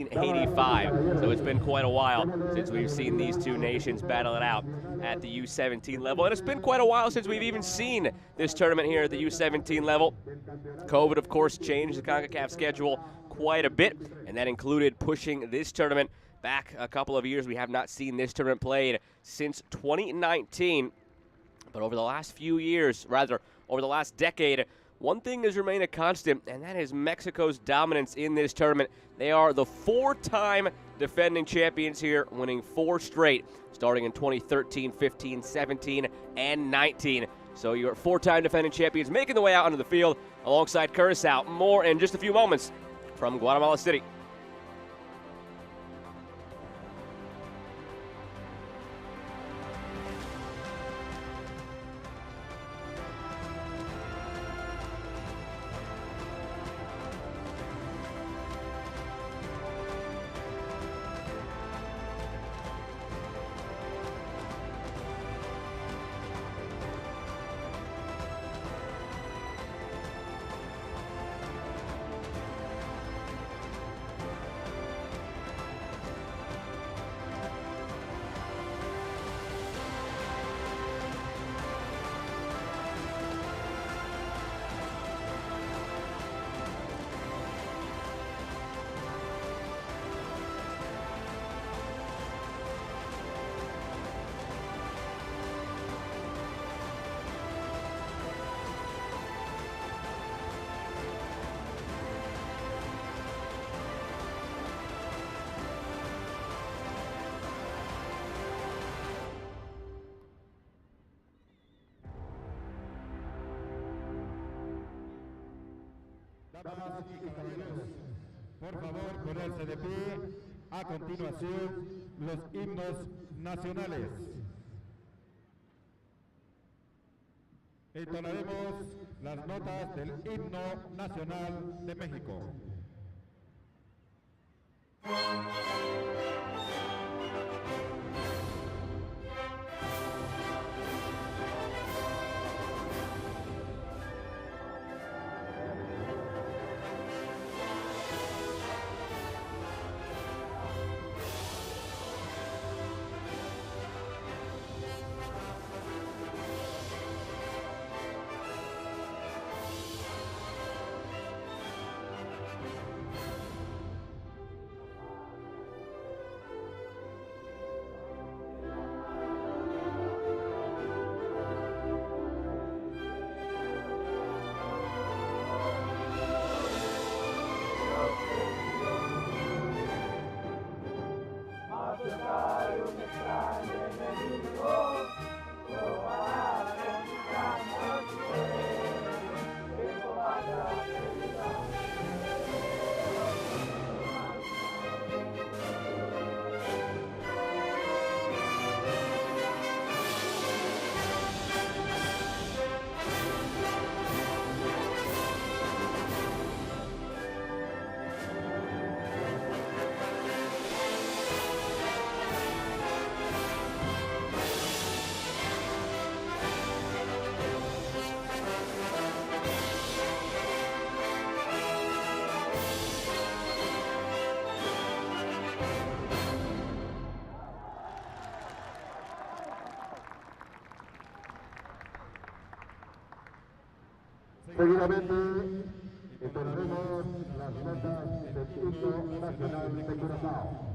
1985. So it's been quite a while since we've seen these two nations battle it out at the U17 level. And it's been quite a while since we've even seen this tournament here at the U17 level. COVID, of course, changed the Concacaf schedule quite a bit, and that included pushing this tournament back a couple of years. We have not seen this tournament played since 2019. But over the last few years, rather, over the last decade, one thing has remained a constant, and that is Mexico's dominance in this tournament. They are the four-time defending champions here, winning four straight, starting in 2013, 15, 17, and 19. So your four-time defending champions making the way out onto the field alongside Curaçao. More in just a few moments from Guatemala City. Damas y caballeros, por favor, ponerse de pie. A continuación, los himnos nacionales. Entonaremos las notas del himno nacional de México. Seguidamente, entonaremos las notas del himno nacional de Curaçao.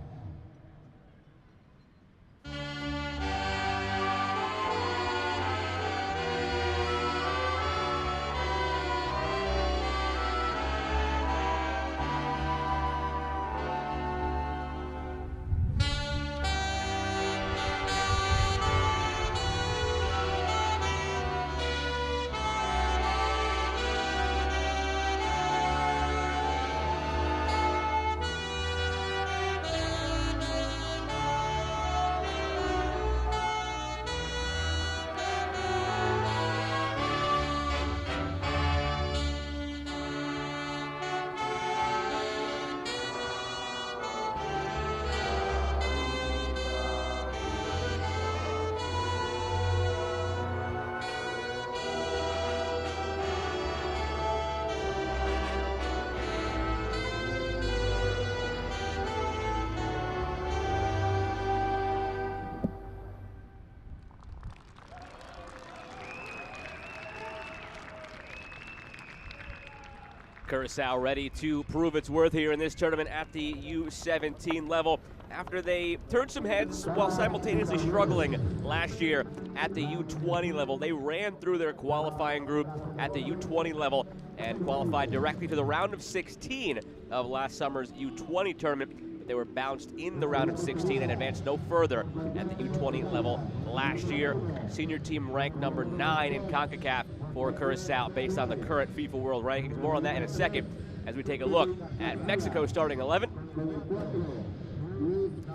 Curaçao ready to prove its worth here in this tournament at the U17 level after they turned some heads while simultaneously struggling last year at the U20 level. They ran through their qualifying group at the U20 level and qualified directly to the round of 16 of last summer's U20 tournament. But they were bounced in the round of 16 and advanced no further at the U20 level last year. Senior team ranked number 9 in Concacaf for Curaçao based on the current FIFA World Rankings. More on that in a second as we take a look at Mexico starting 11.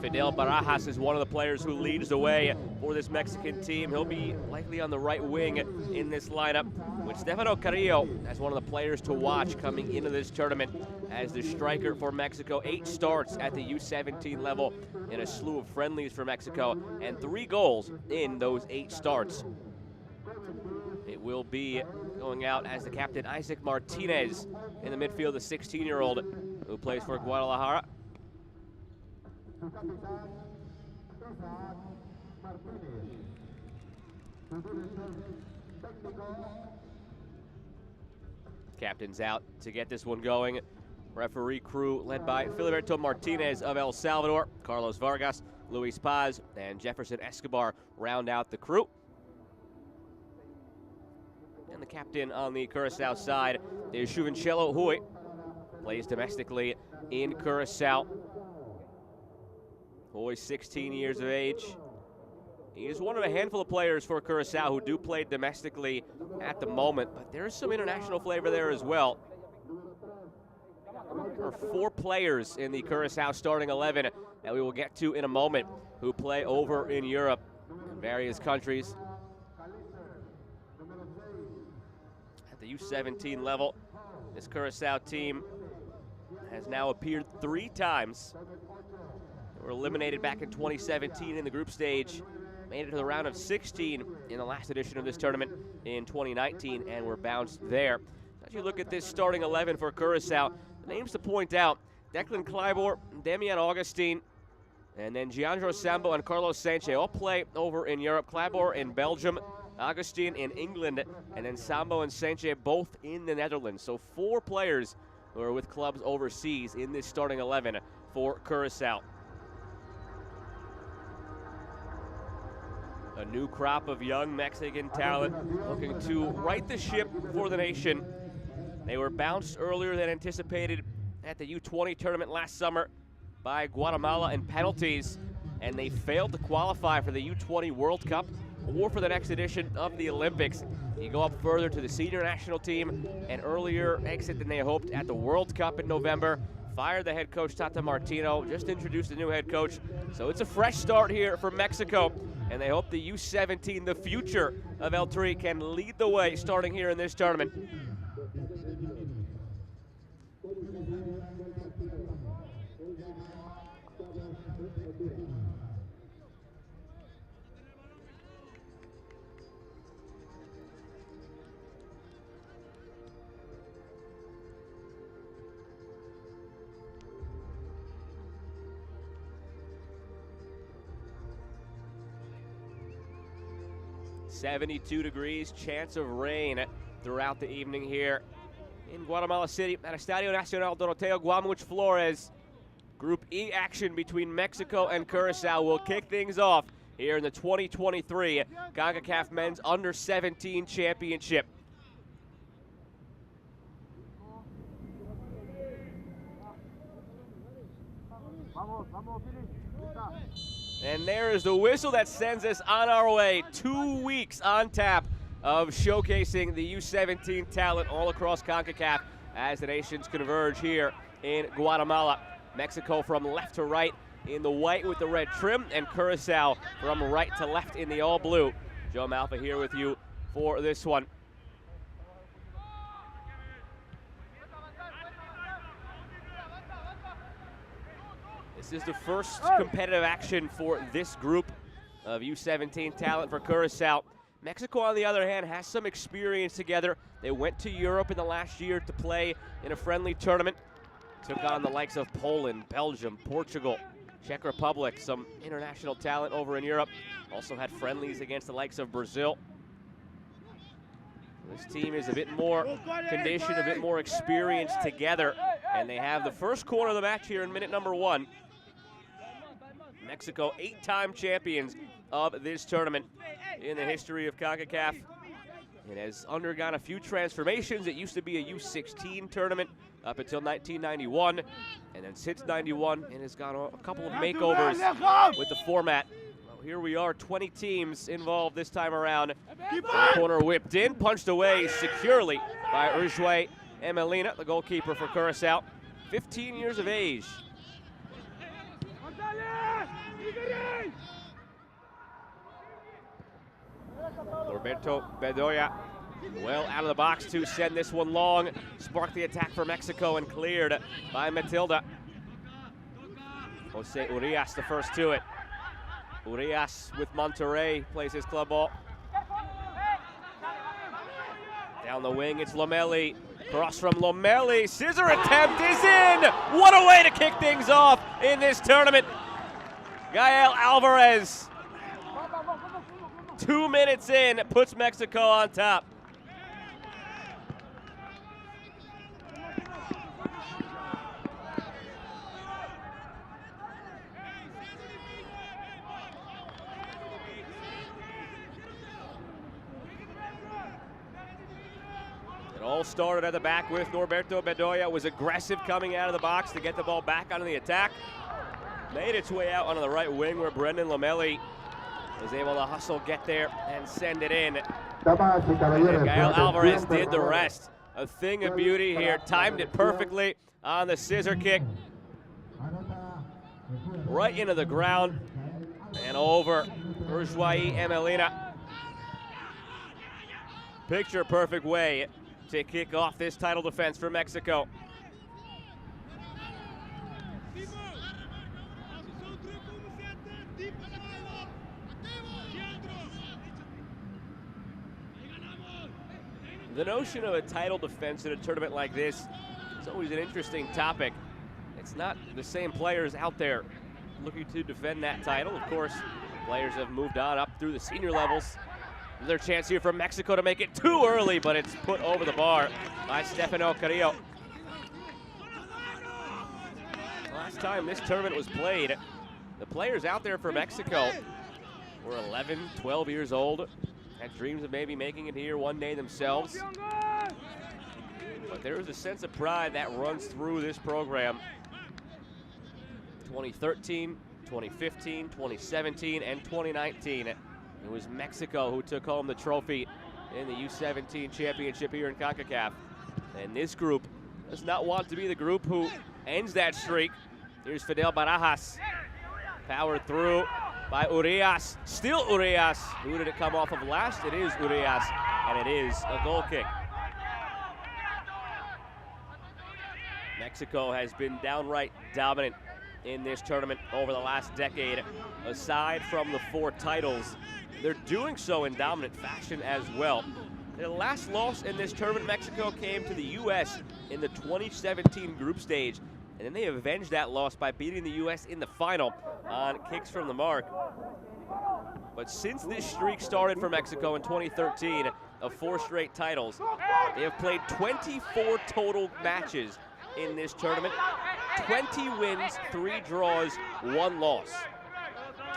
Fidel Barajas is one of the players who leads the way for this Mexican team. He'll be likely on the right wing in this lineup, with Stefano Carrillo as one of the players to watch coming into this tournament as the striker for Mexico. 8 starts at the U17 level in a slew of friendlies for Mexico, and 3 goals in those 8 starts. It will be going out as the captain, Isaac Martinez, in the midfield, the 16-year-old who plays for Guadalajara. Captain's out to get this one going. Referee crew led by Filiberto Martinez of El Salvador, Carlos Vargas, Luis Paz, and Jefferson Escobar round out the crew. And the captain on the Curaçao side is Juvencelo Huy, plays domestically in Curaçao. Huy, 16 years of age. He is one of a handful of players for Curaçao who do play domestically at the moment, but there is some international flavor there as well. There are 4 players in the Curaçao starting 11 that we will get to in a moment who play over in Europe in various countries. At the U17 level, this Curaçao team has now appeared 3 times. They were eliminated back in 2017 in the group stage, made it to the round of 16 in the last edition of this tournament in 2019, and were bounced there. As you look at this starting 11 for Curaçao, the names to point out: Declan Kleibor, Damian Augustin, and then Gianjo Sambo and Carlos Sanchez all play over in Europe. Kleibor in Belgium, Augustin in England, and then Sambo and Sanchez both in the Netherlands. So 4 players who are with clubs overseas in this starting 11 for Curaçao. A new crop of young Mexican talent looking to right the ship for the nation. They were bounced earlier than anticipated at the U20 tournament last summer by Guatemala in penalties, and they failed to qualify for the U20 World Cup or for the next edition of the Olympics. You go up further to the senior national team, an earlier exit than they hoped at the World Cup in November. Fired the head coach Tata Martino, just introduced a new head coach. So it's a fresh start here for Mexico, and they hope the U17, the future of El Tri, can lead the way starting here in this tournament. .72 degrees, chance of rain throughout the evening here in Guatemala City at Estadio Nacional, Doroteo, Guamuch, Flores. Group E action between Mexico and Curaçao will kick things off here in the 2023 Concacaf Men's Under-17 Championship. And there is the whistle that sends us on our way. 2 weeks on tap of showcasing the U17 talent all across CONCACAF as the nations converge here in Guatemala. Mexico from left to right in the white with the red trim, and Curaçao from right to left in the all blue. Joe Malfa here with you for this one. This is the first competitive action for this group of U17 talent for Curaçao. Mexico, on the other hand, has some experience together. They went to Europe in the last year to play in a friendly tournament. Took on the likes of Poland, Belgium, Portugal, Czech Republic, some international talent over in Europe. Also had friendlies against the likes of Brazil. This team is a bit more conditioned, a bit more experienced together, and they have the first corner of the match here in minute number 1. Mexico, 8-time champions of this tournament in the history of Concacaf. It has undergone a few transformations. It used to be a U16 tournament up until 1991, and then since 91, it has gone a couple of makeovers with the format. Well, here we are, 20 teams involved this time around. The corner whipped in, punched away securely by Uruguay Emelina, the goalkeeper for Curaçao, 15 years of age. Roberto Bedoya well out of the box to send this one long. Sparked the attack for Mexico and cleared by Matilda. Jose Urias the first to it. Urias with Monterrey plays his club ball. Down the wing, it's Lomeli. Cross from Lomeli. Scissor attempt is in! What a way to kick things off in this tournament. Gael Alvarez, 2 minutes in, puts Mexico on top. It all started at the back with Norberto Bedoya, was aggressive coming out of the box to get the ball back onto the attack. Made its way out onto the right wing where Brendan Lomeli was able to hustle, get there, and send it in. And Gael Alvarez did the rest. A thing of beauty here, timed it perfectly on the scissor kick. Right into the ground and over Uruguay Emelina. Picture perfect way to kick off this title defense for Mexico. The notion of a title defense in a tournament like this is always an interesting topic. It's not the same players out there looking to defend that title. Of course, players have moved on up through the senior levels. Another chance here for Mexico to make it too early, but it's put over the bar by Stefano Carrillo. Last time this tournament was played, the players out there for Mexico were 11, 12 years old, had dreams of maybe making it here one day themselves. But there is a sense of pride that runs through this program. 2013, 2015, 2017, and 2019. It was Mexico who took home the trophy in the U17 championship here in Concacaf. And this group does not want to be the group who ends that streak. Here's Fidel Barajas. Powered through by Urias. Still Urias. Who did it come off of last? It is Urias, and it is a goal kick. Mexico has been downright dominant in this tournament over the last decade. Aside from the 4 titles, they're doing so in dominant fashion as well. Their last loss in this tournament, Mexico, came to the U.S. in the 2017 group stage, and then they avenged that loss by beating the U.S. in the final on kicks from the mark. But since this streak started for Mexico in 2013 of 4 straight titles, they have played 24 total matches in this tournament. 20 wins, 3 draws, 1 loss.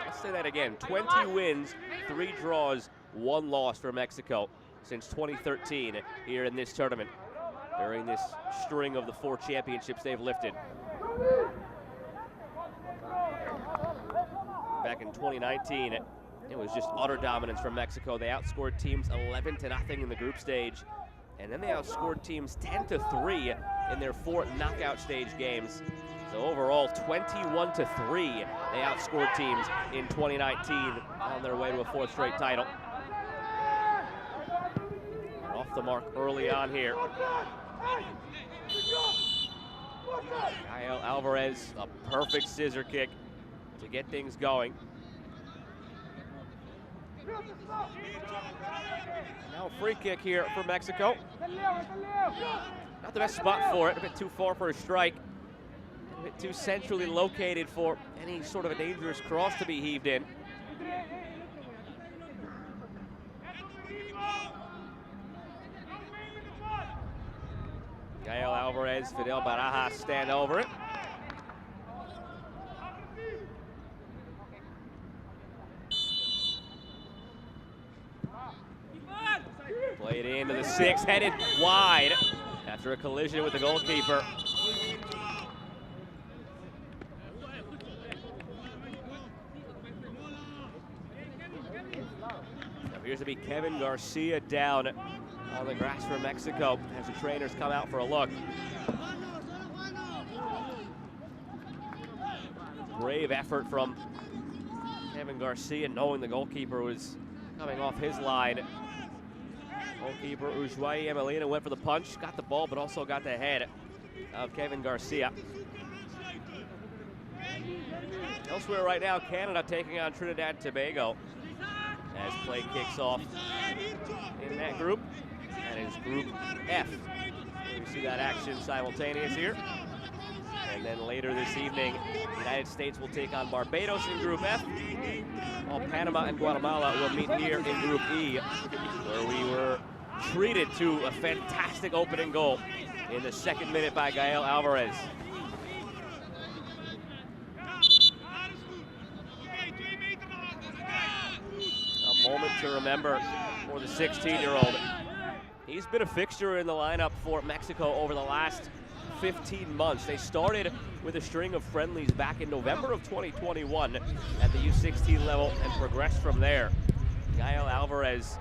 I'll say that again, 20 wins, 3 draws, 1 loss for Mexico since 2013 here in this tournament during this string of the 4 championships they've lifted. Back in 2019, it was just utter dominance from Mexico. They outscored teams 11-0 in the group stage, and then they outscored teams 10-3 in their 4 knockout stage games. So overall, 21-3, they outscored teams in 2019 on their way to a 4th straight title. Off the mark early on here. Gael Alvarez, a perfect scissor kick to get things going. Now a free kick here for Mexico. Not the best spot for it, a bit too far for a strike. A bit too centrally located for any sort of a dangerous cross to be heaved in. Gael Alvarez, Fidel Barajas stand over it. Played into the 6, headed wide after a collision with the goalkeeper. Appears to be Kevin Garcia down on the grass for Mexico as the trainers come out for a look. Brave effort from Kevin Garcia, knowing the goalkeeper was coming off his line. Goalkeeper Ushuaia Emelina went for the punch, got the ball, but also got the head of Kevin Garcia. Elsewhere right now, Canada taking on Trinidad and Tobago as play kicks off in that group. That is Group F. We see that action simultaneous here. And then later this evening, the United States will take on Barbados in Group F, while Panama and Guatemala will meet here in Group E, where we were treated to a fantastic opening goal in the 2nd minute by Gael Alvarez. A moment to remember for the 16-year-old. He's been a fixture in the lineup for Mexico over the last 15 months. They started with a string of friendlies back in November of 2021 at the U16 level and progressed from there. Gael Alvarez,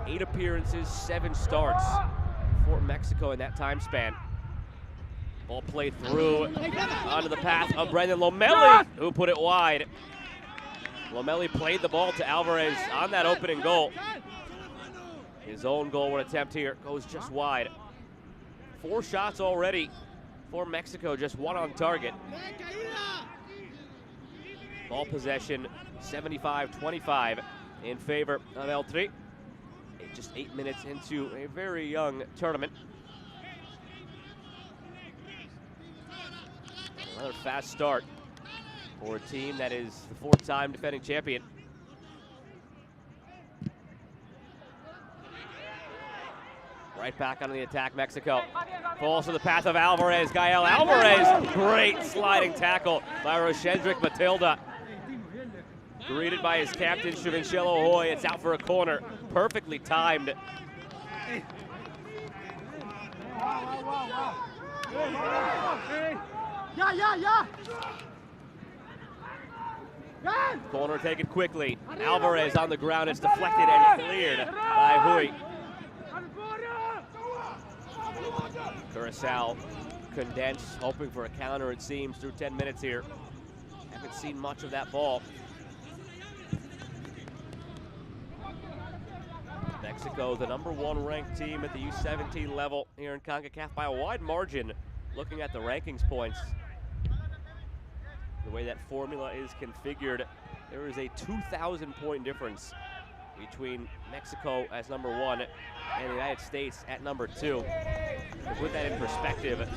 8 appearances, 7 starts for Mexico in that time span. Ball played through onto the path of Brendan Lomeli, who put it wide. Lomeli played the ball to Alvarez on that opening goal. His own goal attempt here goes just wide. 4 shots already for Mexico, just 1 on target. Ball possession 75-25 in favor of El Tri. Just 8 minutes into a very young tournament. Another fast start for a team that is the 4-time defending champion. Right back on the attack, Mexico. Falls to the path of Alvarez. Gael Alvarez, great sliding tackle by Roshendrick Matilda. Greeted by his captain, Chivincello Hoy. It's out for a corner. Perfectly timed. Corner taken quickly. Alvarez on the ground. It's deflected and cleared by Hoy. Curaçao condensed, hoping for a counter, it seems, through 10 minutes here. Haven't seen much of that ball. Mexico, the #1 ranked team at the U17 level here in Concacaf by a wide margin, looking at the rankings points. The way that formula is configured, there is a 2,000 point difference between Mexico as #1 and the United States at #2. To put that in perspective,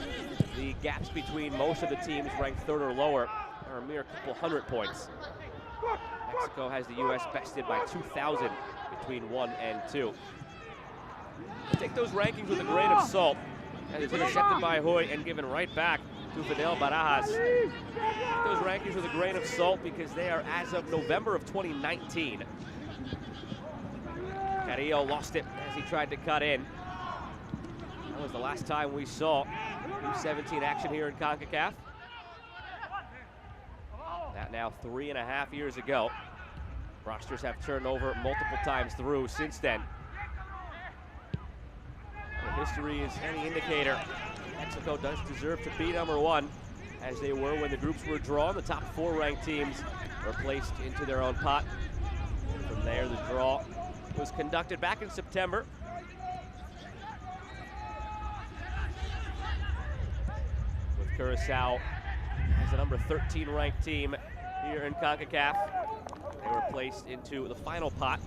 the gaps between most of the teams ranked 3rd or lower are a mere couple hundred points. Mexico has the U.S. bested by 2,000 between 1 and 2. Take those rankings with a grain of salt, as it's intercepted by Hoy and given right back to Fidel Barajas. Take those rankings with a grain of salt because they are as of November of 2019. Carrillo lost it as he tried to cut in. That was the last time we saw U17 action here in CONCACAF. That now 3.5 years ago. Rosters have turned over multiple times through since then. If history is any indicator, Mexico does deserve to be #1, as they were when the groups were drawn. The top 4 ranked teams were placed into their own pot. From there, the draw was conducted back in September. With Curaçao as the #13 ranked team here in CONCACAF. They were placed into the final pot.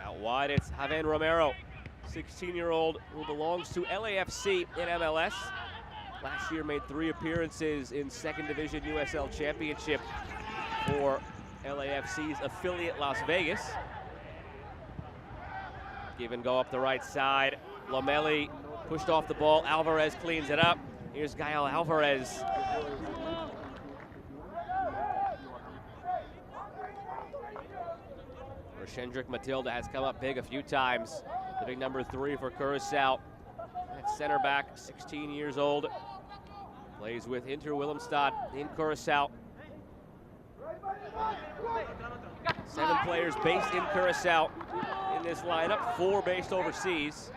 Out wide, it's Javen Romero, 16-year-old who belongs to LAFC in MLS. Last year made 3 appearances in 2nd Division USL Championship for LAFC's affiliate Las Vegas. Give and go up the right side. Lomeli pushed off the ball. Alvarez cleans it up. Here's Gael Alvarez. Shendrick Matilda has come up big a few times. The big number 3 for Curaçao. That center back, 16 years old. Plays with Inter Willemstad in Curaçao. 7 players based in Curaçao in this lineup, 4 based overseas.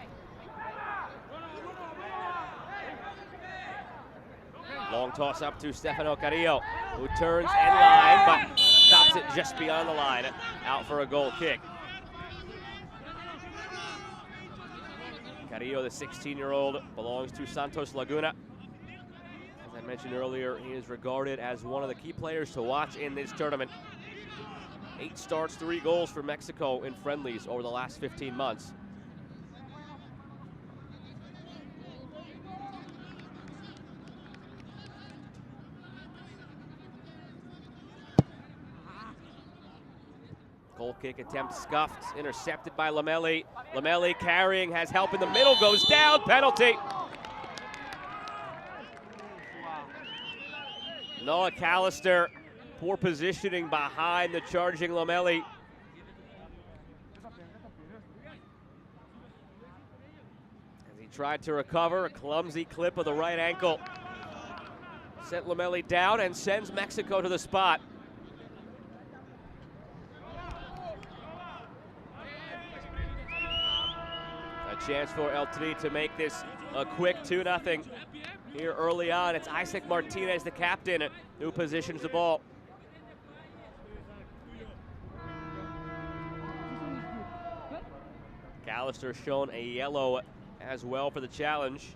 Long toss up to Stefano Carrillo, who turns and line, but stops it just beyond the line, out for a goal kick. Carrillo, the 16-year-old, belongs to Santos Laguna. As I mentioned earlier, he is regarded as one of the key players to watch in this tournament. 8 starts, 3 goals for Mexico in friendlies over the last 15 months. Goal kick attempt scuffed, intercepted by Lomeli. Lomeli carrying, has help in the middle, goes down, penalty. Noah Callister, poor positioning behind the charging Lomeli. As he tried to recover, a clumsy clip of the right ankle sent Lomeli down and sends Mexico to the spot. Chance for El Tri to make this a quick 2-0 here early on. It's Isaac Martinez, the captain, who positions the ball. Callister shown a yellow as well for the challenge.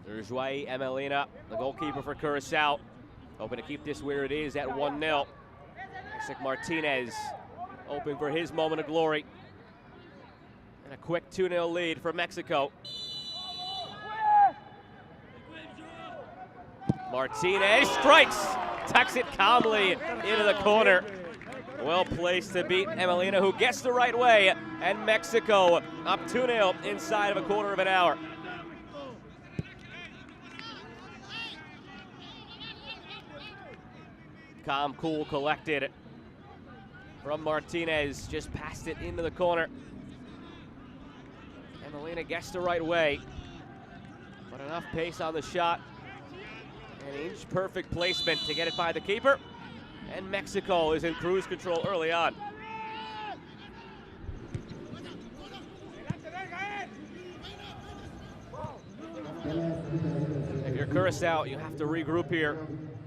There's Joey Emelina, the goalkeeper for Curaçao, hoping to keep this where it is at 1-0. Isaac Martinez hoping for his moment of glory. And a quick 2-0 lead for Mexico. Martinez strikes, tucks it calmly into the corner. Well placed to beat Emelina, who gets the right way, and Mexico up 2-0 inside of a quarter of an hour. Calm, cool, collected from Martinez, just passed it into the corner. Emelina gets the right way, but enough pace on the shot. An inch-perfect placement to get it by the keeper. And Mexico is in cruise control early on. If you're Curaçao, you have to regroup here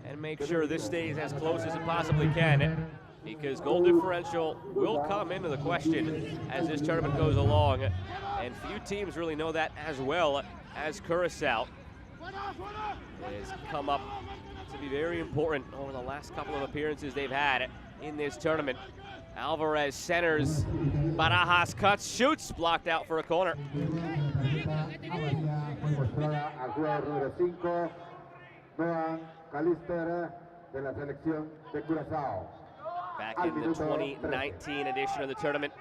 and make sure this stays as close as it possibly can, because goal differential will come into the question as this tournament goes along, and few teams really know that as well as Curaçao. It has come up to be very important over the last couple of appearances they've had in this tournament. Alvarez centers, Barajas cuts, shoots, blocked out for a corner. Back in the 2019 edition of the tournament,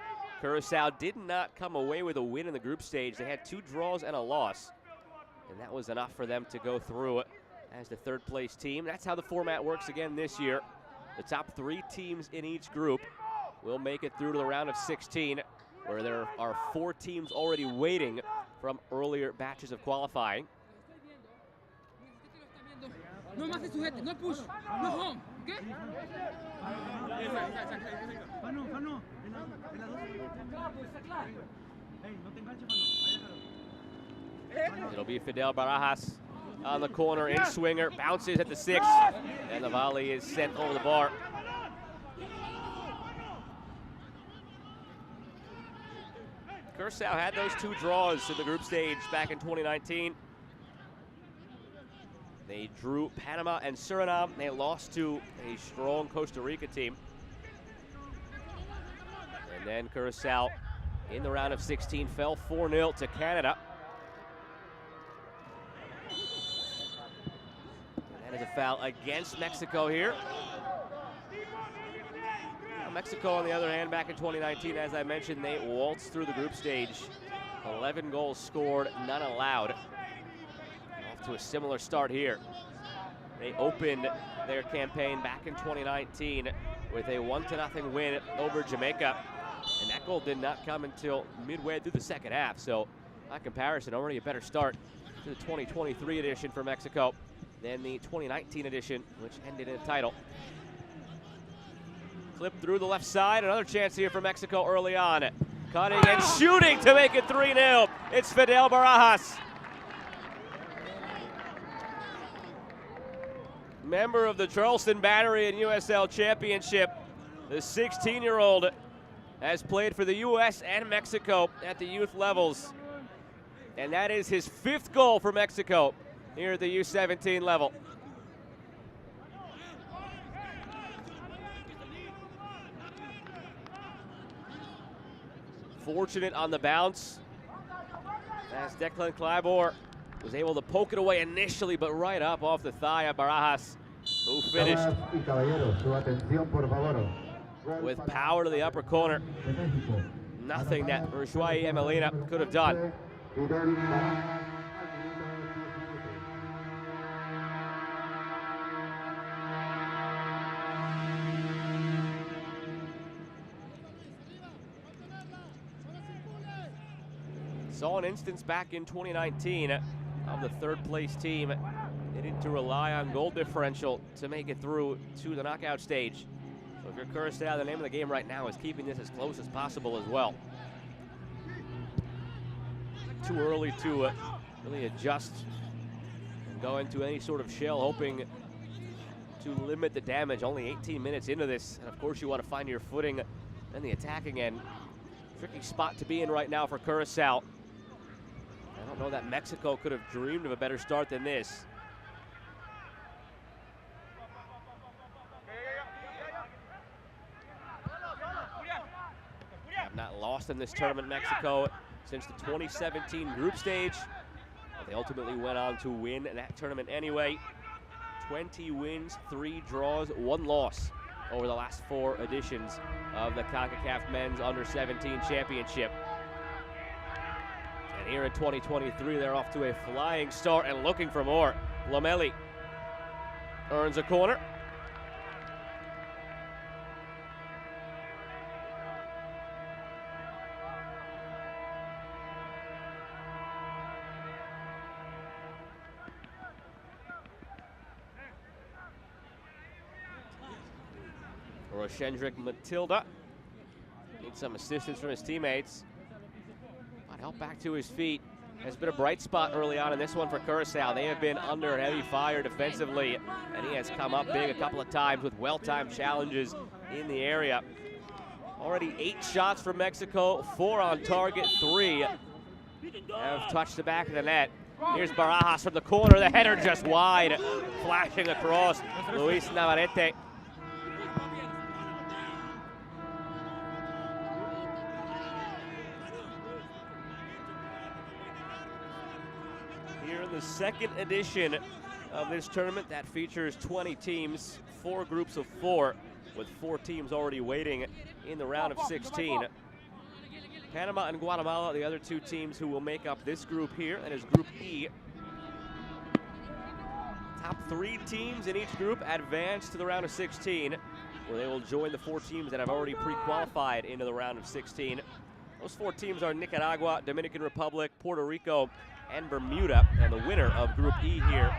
Curaçao did not come away with a win in the group stage. They had 2 draws and a loss, and that was enough for them to go through as the 3rd place team. That's how the format works again this year. The top 3 teams in each group will make it through to the round of 16, where there are 4 teams already waiting from earlier batches of qualifying. No más se sujete, no push, no home, ¿qué? It'll be Fidel Barajas on the corner, in swinger, bounces at the 6, and the volley is sent over the bar. Curaçao had those 2 draws in the group stage back in 2019. They drew Panama and Suriname. They lost to a strong Costa Rica team. And then Curaçao in the round of 16 fell 4-0 to Canada. There's a foul against Mexico here. Now, Mexico, on the other hand, back in 2019, as I mentioned, they waltzed through the group stage. 11 goals scored, none allowed. Off to a similar start here. They opened their campaign back in 2019 with a 1-0 win over Jamaica. And that goal did not come until midway through the second half. So, by comparison, already a better start to the 2023 edition for Mexico than the 2019 edition, which ended in a title. Clip through the left side. Another chance here for Mexico early on. Cutting and shooting to make it 3-0. It's Fidel Barajas. Member of the Charleston Battery and USL Championship, the 16-year-old has played for the U.S. and Mexico at the youth levels. And that is his 5th goal for Mexico here at the U17 level. Fortunate on the bounce, as Declan Clybourne was able to poke it away initially, but right up off the thigh of Barajas, who finished with power to the upper corner. Nothing that Ushuaia Emelina could have done. Saw an instance back in 2019 of the 3rd place team needing to rely on goal differential to make it through to the knockout stage. So if you're Curaçao, the name of the game right now is keeping this as close as possible as well. Too early to really adjust and go into any sort of shell, hoping to limit the damage. Only 18 minutes into this, and of course you want to find your footing in the attacking end. Tricky spot to be in right now for Curaçao. I don't know that Mexico could have dreamed of a better start than this. Have not lost in this tournament, Mexico, since the 2017 group stage. They ultimately went on to win that tournament anyway. 20 wins, 3 draws, 1 loss over the last 4 editions of the Concacaf Men's Under-17 Championship. And here in 2023, they're off to a flying start and looking for more. Lomeli earns a corner. Roshendrick Matilda needs some assistance from his teammates. But help back to his feet. Has been a bright spot early on in this one for Curaçao. They have been under heavy fire defensively, and he has come up big a couple of times with well-timed challenges in the area. Already 8 shots from Mexico, 4 on target, 3 have touched the back of the net. Here's Barajas from the corner, the header just wide, flashing across Luis Navarrete. Here in the 2nd edition of this tournament that features 20 teams, 4 groups of 4, with 4 teams already waiting in the round of 16. Panama and Guatemala, the other 2 teams who will make up this group here, that is Group E. Top 3 teams in each group advance to the round of 16, where they will join the 4 teams that have already pre-qualified into the round of 16. Those 4 teams are Nicaragua, Dominican Republic, Puerto Rico, and Bermuda, and the winner of Group E here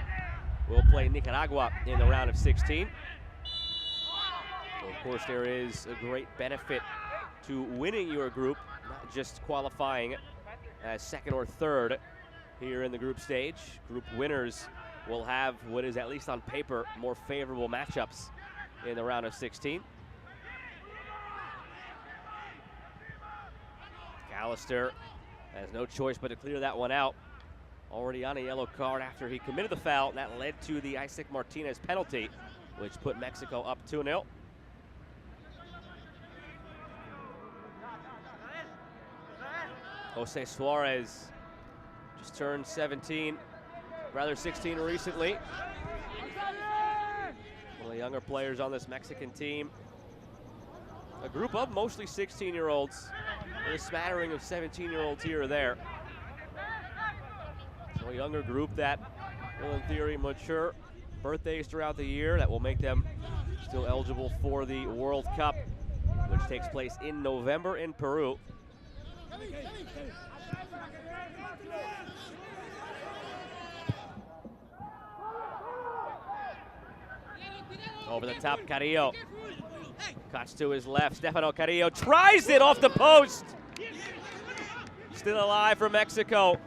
will play Nicaragua in the round of 16. So of course, there is a great benefit to winning your group, not just qualifying as 2nd or 3rd here in the group stage. Group winners will have what is, at least on paper, more favorable matchups in the round of 16. Callister has no choice but to clear that one out. Already on a yellow card after he committed the foul. That led to the Isaac Martinez penalty, which put Mexico up 2-0. Jose Suarez just turned 17, rather 16 recently. younger players on this Mexican team. A group of mostly 16-year-olds, with a smattering of 17-year-olds here or there. So a younger group that will, in theory, mature. Birthdays throughout the year that will make them still eligible for the World Cup, which takes place in November in Peru. Over the top, Carrillo. Cuts to his left. Stefano Carrillo tries it off the post. Still alive for Mexico.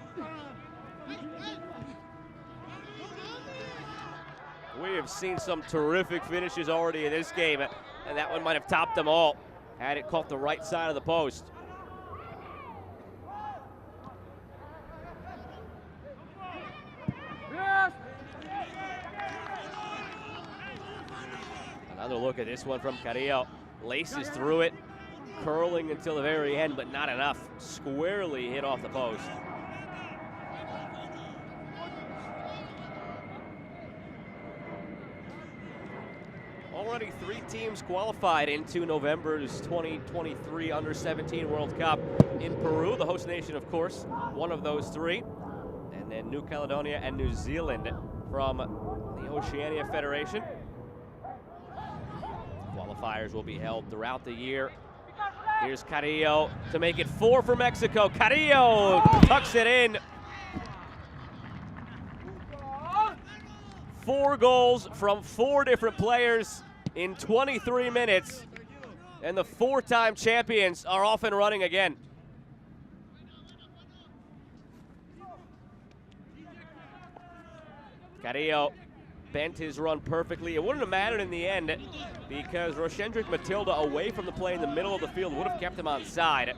We have seen some terrific finishes already in this game, and that one might have topped them all had it caught the right side of the post. Another look at this one from Carrillo. Laces through it, curling until the very end, but not enough. Squarely hit off the post. Already 3 teams qualified into November's 2023 Under-17 World Cup in Peru, the host nation, of course, one of those 3. And then New Caledonia and New Zealand from the Oceania Federation. Qualifiers will be held throughout the year. Here's Carrillo to make it 4 for Mexico. Carrillo tucks it in. 4 goals from 4 different players in 23 minutes, and the 4-time champions are off and running again. Carrillo bent his run perfectly. It wouldn't have mattered in the end because Roshendrick Matilda away from the play in the middle of the field would have kept him on side,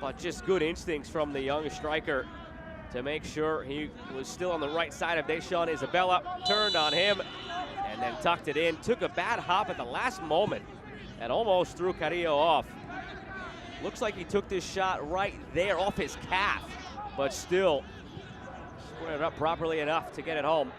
but just good instincts from the young striker to make sure he was still on the right side of Deschon Isabella, turned on him, and then tucked it in. Took a bad hop at the last moment and almost threw Carrillo off. Looks like he took this shot right there off his calf, but still squared it up properly enough to get it home.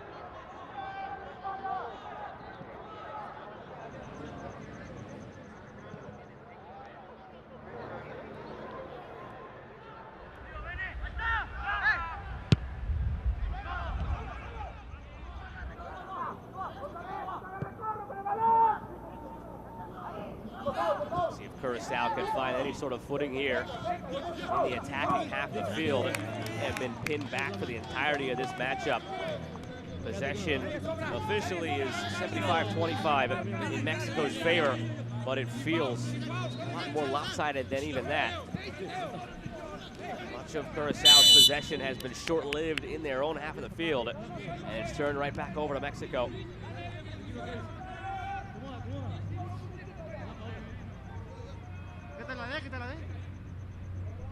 See if Curaçao can find any sort of footing here in the attacking half of the field. Have been pinned back for the entirety of this matchup. Possession officially is 75-25 in Mexico's favor, but it feels a lot more lopsided than even that. Much of Curaçao's possession has been short-lived in their own half of the field, and it's turned right back over to Mexico.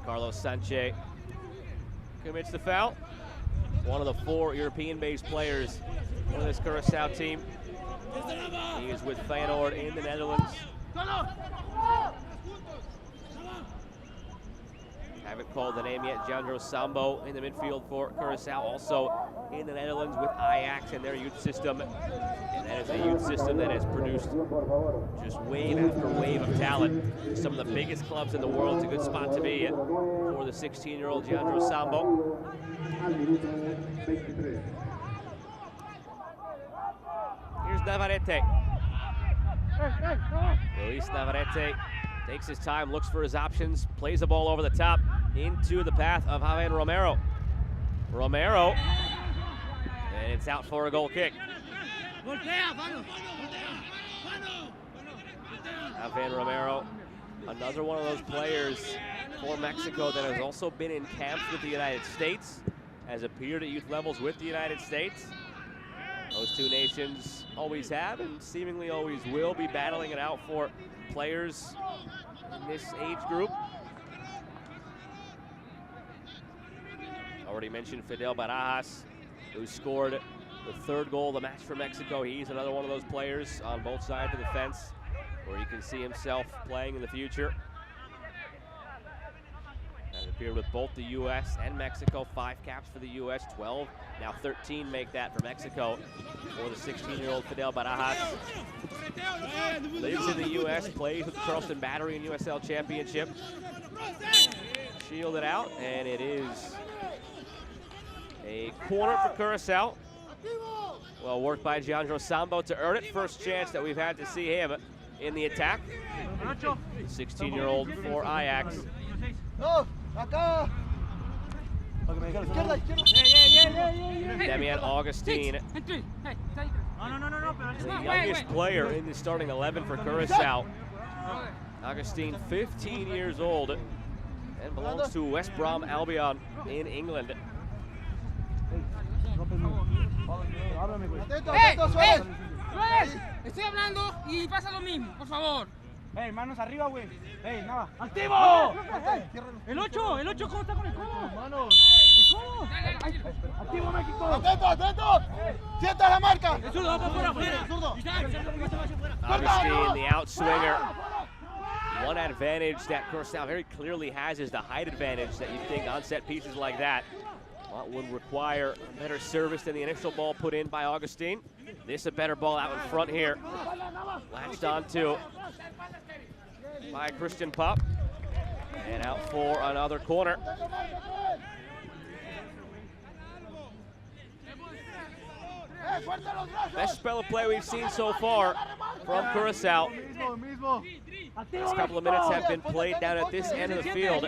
Carlos Sanchez commits the foul. One of the 4 European-based players on this Curaçao team. He is with Feyenoord in the Netherlands. Haven't called the name yet. Jandro Sambo in the midfield for Curaçao, also in the Netherlands with Ajax and their youth system. And that is a youth system that has produced just wave after wave of talent. Some of the biggest clubs in the world. It's a good spot to be for the 16-year-old Jandro Sambo. Here's Navarrete. Luis Navarrete takes his time, looks for his options, plays the ball over the top into the path of Javier Romero. Romero, and it's out for a goal kick. Javier Romero, another one of those players for Mexico that has also been in camps with the United States, has appeared at youth levels with the United States. Those 2 nations always have and seemingly always will be battling it out for players in this age group. Already mentioned Fidel Barajas, who scored the 3rd goal of the match for Mexico. He's another one of those players on both sides of the fence where he can see himself playing in the future. Has appeared with both the U.S. and Mexico. 5 caps for the U.S., 12 Now 13 make that for Mexico. For the 16-year-old Fidel Barajas. Lives in the U.S., plays with the Charleston Battery in USL Championship. Shielded out, and it is a corner for Curaçao. Well worked by Gianjo Sambo to earn it. First chance that we've had to see him in the attack. 16-year-old for Ajax. Damian Augustine, the youngest player in the starting 11 for Curaçao. Augustine, 15 years old, and belongs to West Brom Albion in England. Estoy hablando y pasa lo mismo, por favor. Manos arriba, güey. Nada. ¡Activo! El 8, ¿cómo está con el codo? Manos. El codo. ¡Activo, México! ¡Atento! ¡Sienta la marca! El zurdo, va para afuera, zurdo. Augustine, the outswinger. One advantage that Curaçao very clearly has is the height advantage that you think on set pieces like that. Well, would require a better service than the initial ball put in by Augustine. This a better ball out in front here. Latched onto by Christian Pop. And out for another corner. Best spell of play we've seen so far from Curaçao. Last couple of minutes have been played down at this end of the field.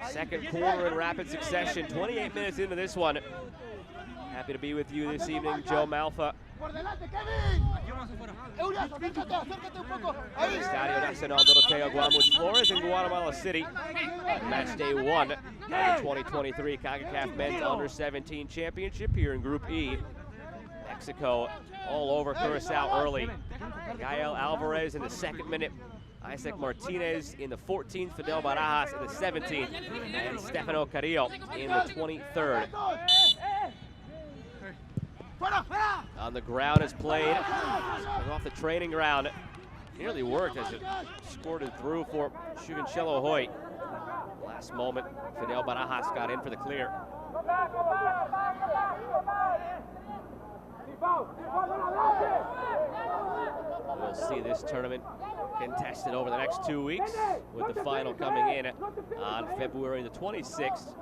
Second quarter in rapid succession, 28 minutes into this one. Happy to be with you this evening, Joe Malfa. Estadio Nacional, Doroteo, Guamuch, Flores in Guatemala City. Match day 1 of the 2023 Concacaf Men's Under-17 Championship here in Group E. Mexico all over Curaçao early. Gael Alvarez in the 2nd minute. Isaac Martinez in the 14th. Fidel Barajas in the 17th. And Stefano Carrillo in the 23rd. On the ground is played. Off the training ground. Nearly worked as it squirted through for Shugancello Hoyt. Last moment, Fidel Barajas got in for the clear. We'll see this tournament contested over the next 2 weeks, with the final coming in on February the 26th.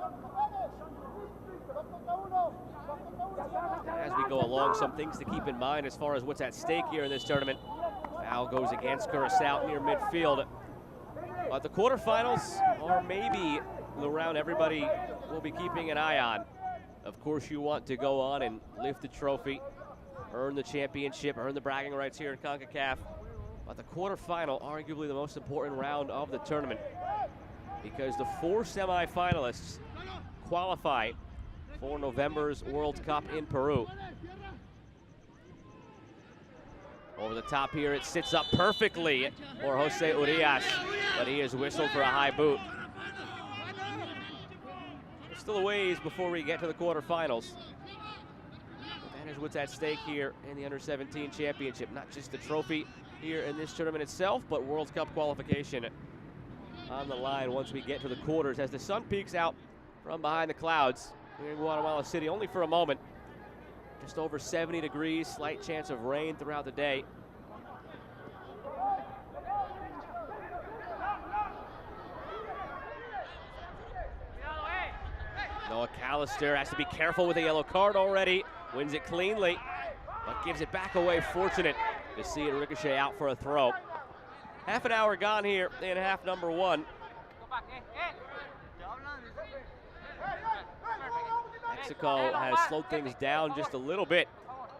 As we go along, some things to keep in mind as far as what's at stake here in this tournament. Foul goes against Curaçao near midfield. But the quarterfinals are maybe the round everybody will be keeping an eye on. Of course, you want to go on and lift the trophy, earn the championship, earn the bragging rights here in CONCACAF. But the quarterfinal, arguably the most important round of the tournament, because the 4 semifinalists qualify for November's World Cup in Peru. Over the top here, it sits up perfectly for Jose Urias, but he is whistled for a high boot. There's still a ways before we get to the quarterfinals. That is what's at stake here in the Under-17 Championship. Not just the trophy here in this tournament itself, but World Cup qualification on the line once we get to the quarters, as the sun peeks out from behind the clouds here in Guatemala City only for a moment. Just over 70 degrees, slight chance of rain throughout the day. Noah Callister has to be careful with a yellow card already. Wins it cleanly, but gives it back away. Fortunate to see it ricochet out for a throw. Half an hour gone here in half number 1. Mexico has slowed things down just a little bit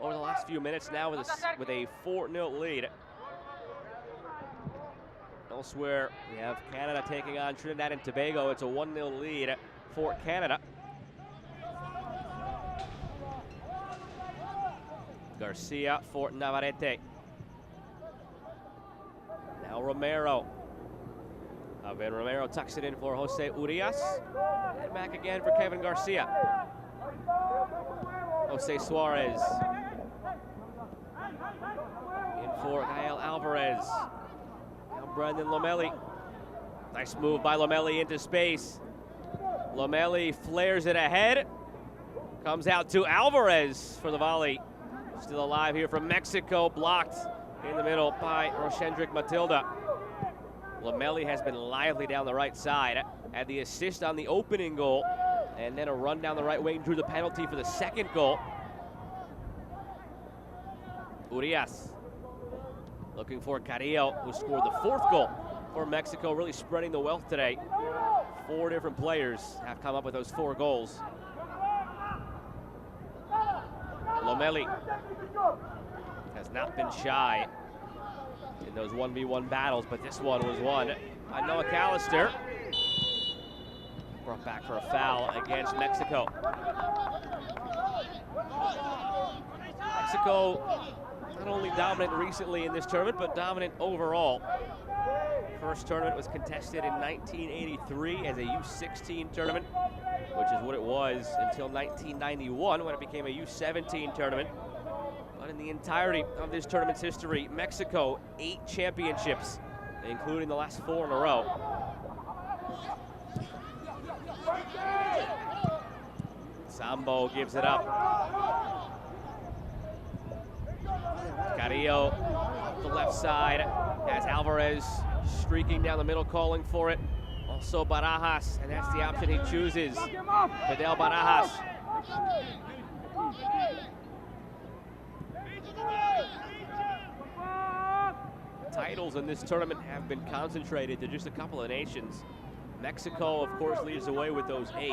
over the last few minutes now with a 4-0 lead. Elsewhere, we have Canada taking on Trinidad and Tobago. It's a 1-0 lead for Canada. Garcia for Navarrete. Now Romero. Javier Romero tucks it in for Jose Urias. And back again for Kevin Garcia. Jose Suarez. In for Gael Alvarez. Now Brendan Lomeli. Nice move by Lomeli into space. Lomeli flares it ahead. Comes out to Alvarez for the volley. Still alive here from Mexico, blocked in the middle by Roshendrick Matilda. Lamelli has been lively down the right side. Had the assist on the opening goal, and then a run down the right wing, drew the penalty for the second goal. Urias looking for Carrillo, who scored the fourth goal for Mexico, really spreading the wealth today. 4 different players have come up with those 4 goals. Lamelli has not been shy in those 1v1 battles, but this one was won by Noah Callister. Brought back for a foul against Mexico. Mexico not only dominant recently in this tournament, but dominant overall. First tournament was contested in 1983 as a U16 tournament, which is what it was until 1991 when it became a U17 tournament. But in the entirety of this tournament's history, Mexico 8 championships, including the last 4 in a row. Sambo gives it up. Carrillo up the left side has Alvarez streaking down the middle, calling for it. Also Barajas, and that's the option he chooses. Fidel Barajas. Titles in this tournament have been concentrated to just a couple of nations. Mexico, of course, leads the way with those 8.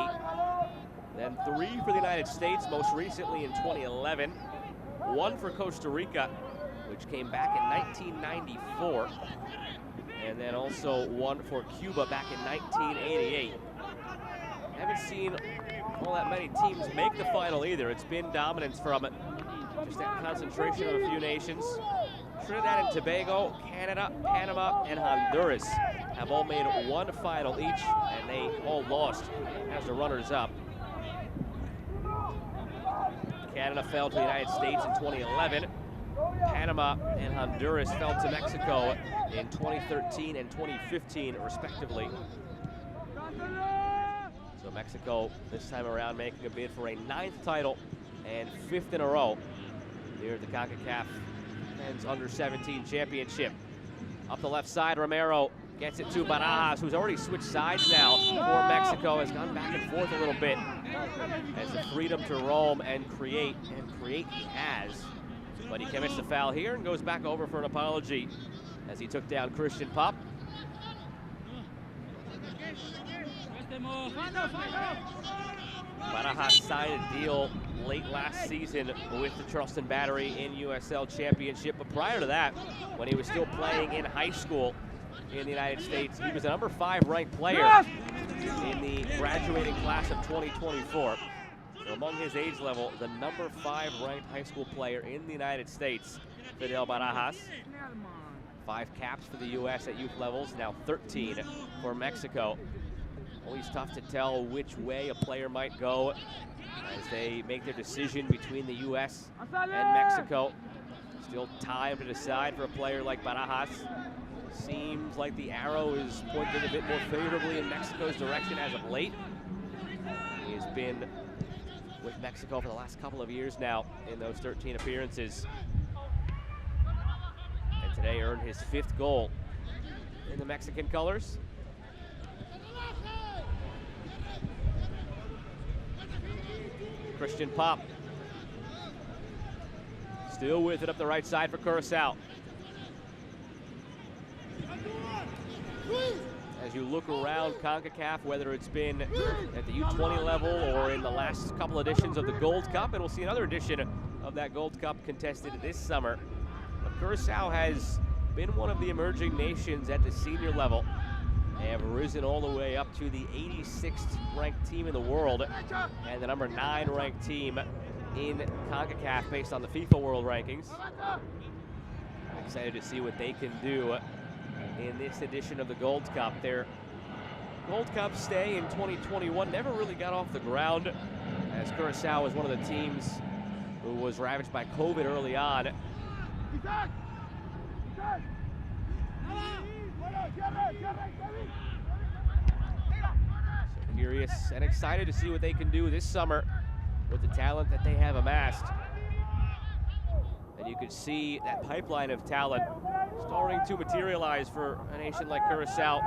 Then 3 for the United States, most recently in 2011. 1 for Costa Rica, which came back in 1994. And then also 1 for Cuba back in 1988. Haven't seen all that many teams make the final either. It's been dominance from just that concentration of a few nations. Trinidad and Tobago, Canada, Panama, and Honduras have all made 1 final each, and they all lost as the runners-up. Canada fell to the United States in 2011. Panama and Honduras fell to Mexico in 2013 and 2015, respectively. So Mexico this time around making a bid for a 9th title and 5th in a row here at the Concacaf Men's Under-17 Championship. Up the left side, Romero gets it to Barajas, who's already switched sides now for Mexico, has gone back and forth a little bit. Has the freedom to roam and create he has. But he commits the foul here and goes back over for an apology as he took down Christian Pop. Barajas signed a deal late last season with the Charleston Battery in USL Championship, but prior to that, when he was still playing in high school in the United States, he was a number 5 ranked player in the graduating class of 2024. So among his age level, the number 5 ranked high school player in the United States, Fidel Barajas. 5 caps for the U.S. at youth levels, now 13 for Mexico. Always tough to tell which way a player might go as they make their decision between the U.S. and Mexico. Still time to decide for a player like Barajas. Seems like the arrow is pointing a bit more favorably in Mexico's direction as of late. He has been with Mexico for the last couple of years now in those 13 appearances. And today earned his 5th goal in the Mexican colors. Christian Pop still with it up the right side for Curaçao. As you look around CONCACAF, whether it's been at the U20 level or in the last couple editions of the Gold Cup, and we'll see another edition of that Gold Cup contested this summer. But Curaçao has been one of the emerging nations at the senior level. They have risen all the way up to the 86th ranked team in the world and the number 9 ranked team in CONCACAF based on the FIFA World Rankings. I'm excited to see what they can do in this edition of the Gold Cup. Their Gold Cup stay in 2021 never really got off the ground, as Curaçao was one of the teams who was ravaged by COVID early on. So curious and excited to see what they can do this summer with the talent that they have amassed. And you could see that pipeline of talent starting to materialize for a nation like Curaçao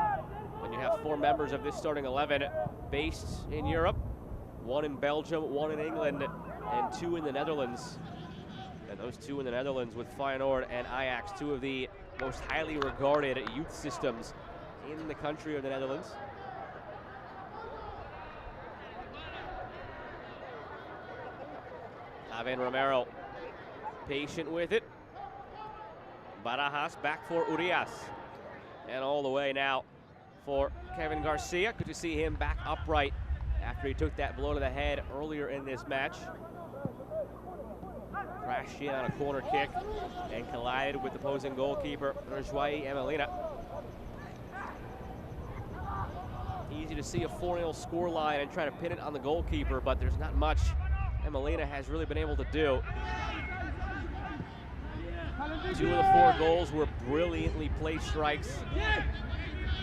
when you have 4 members of this starting 11 based in Europe, 1 in Belgium, 1 in England, and 2 in the Netherlands. And those 2 in the Netherlands with Feyenoord and Ajax, 2 of the most highly regarded youth systems in the country of the Netherlands. Aven Romero patient with it. Barajas back for Urias. And all the way now for Kevin Garcia. Good to see him back upright after he took that blow to the head earlier in this match. Crashed in on a corner kick and collided with the opposing goalkeeper, Rajwai Emelina. Easy to see a 4-0 scoreline and try to pin it on the goalkeeper, but there's not much Emelina has really been able to do. 2 of the 4 goals were brilliantly placed strikes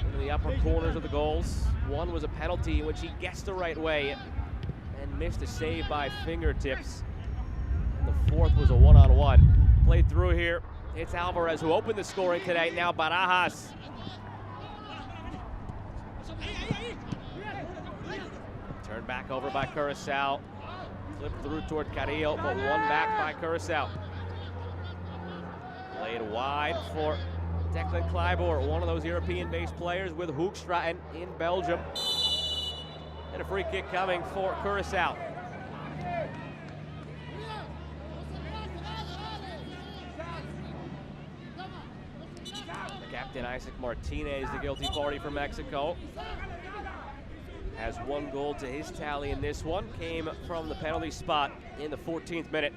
into the upper corners of the goals. 1 was a penalty in which he guessed the right way and missed a save by fingertips. The 4th was a 1-on-1. Played through here. It's Alvarez who opened the scoring today. Now Barajas. Turned back over by Curaçao. Flipped through toward Carrillo, but won back by Curaçao. Played wide for Declan Kleiber, one of those European-based players with Hoogstraten in Belgium. And a free kick coming for Curaçao. Captain Isaac Martinez, the guilty party for Mexico, has 1 goal to his tally in this one. Came from the penalty spot in the 14th minute.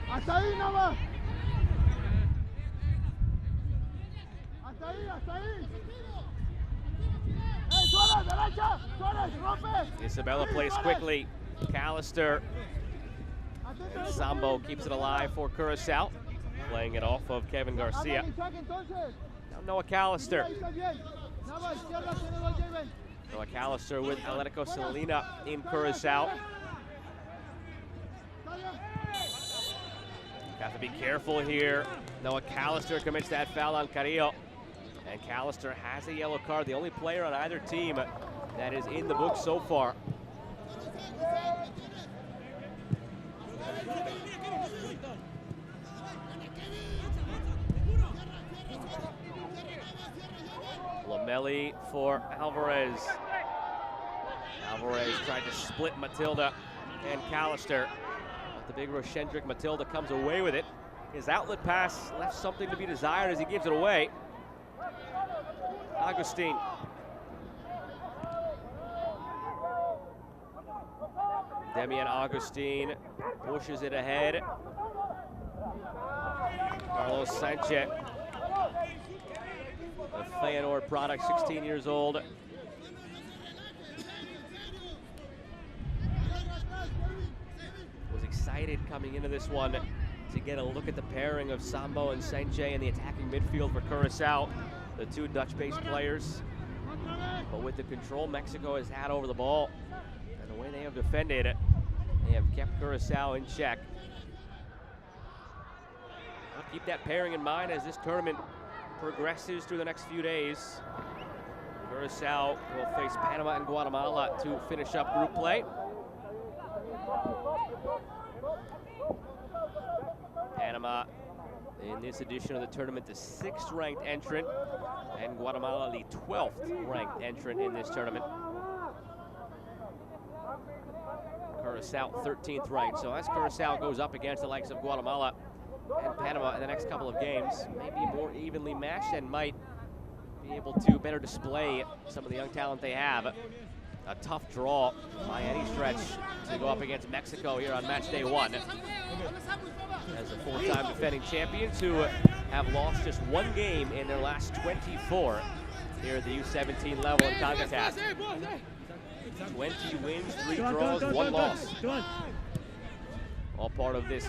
Hasta ahí nomás. Hasta ahí. Hey, Suárez, derecha. Suárez, rompe. Isabella plays quickly. McAllister. Sambo keeps it alive for Curaçao. Playing it off of Kevin Garcia. Now Noah McAllister. Noah McAllister with Atlético Salina in Curaçao. Have to be careful here. Noah McAllister commits that foul on Carrillo. And McAllister has a yellow card, the only player on either team that is in the book so far. Lamelli for Alvarez. Alvarez tried to split Matilda and McAllister. But the big Roshendrick Matilda comes away with it. His outlet pass left something to be desired as he gives it away. Agustin. Demian Agustin pushes it ahead. Carlos Sanchez, a Feyenoord product, 16 years old. Was excited coming into this one to get a look at the pairing of Sambo and Sanchez in the attacking midfield for Curaçao, the 2 Dutch-based players. But with the control Mexico has had over the ball and the way they have defended it, they have kept Curaçao in check. I'll keep that pairing in mind as this tournament progresses through the next few days. Curaçao will face Panama and Guatemala to finish up group play. Panama, in this edition of the tournament, the 6th ranked entrant, and Guatemala the 12th ranked entrant in this tournament. Curaçao 13th ranked. So as Curaçao goes up against the likes of Guatemala and Panama in the next couple of games, maybe more evenly matched and might be able to better display some of the young talent they have. A tough draw by any stretch to go up against Mexico here on match day 1. As the 4-time defending champions who have lost just 1 game in their last 24 here at the U17 level in Concacaf. 20 wins, 3 draws, 1 loss. All part of this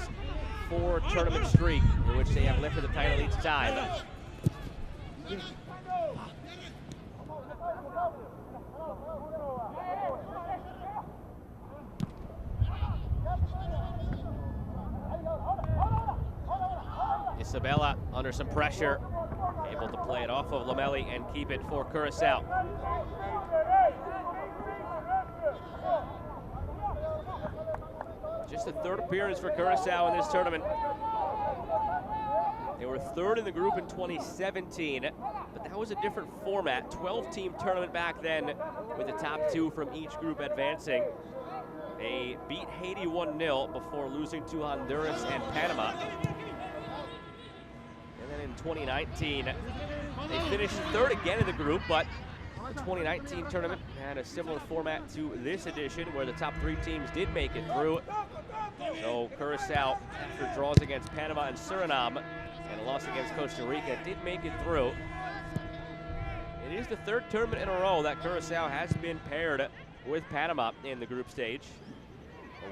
4-tournament streak in which they have lifted the title each time. Isabella under some pressure, able to play it off of Lamelli and keep it for Curaçao. Just the third appearance for Curaçao in this tournament. They were third in the group in 2017, but that was a different format. 12-team tournament back then with the top two from each group advancing. They beat Haiti 1-0 before losing to Honduras and Panama. And then in 2019, they finished third again in the group, but the 2019 tournament had a similar format to this edition where the top three teams did make it through. So Curaçao, after draws against Panama and Suriname and a loss against Costa Rica, did make it through. It is the third tournament in a row that Curaçao has been paired with Panama in the group stage.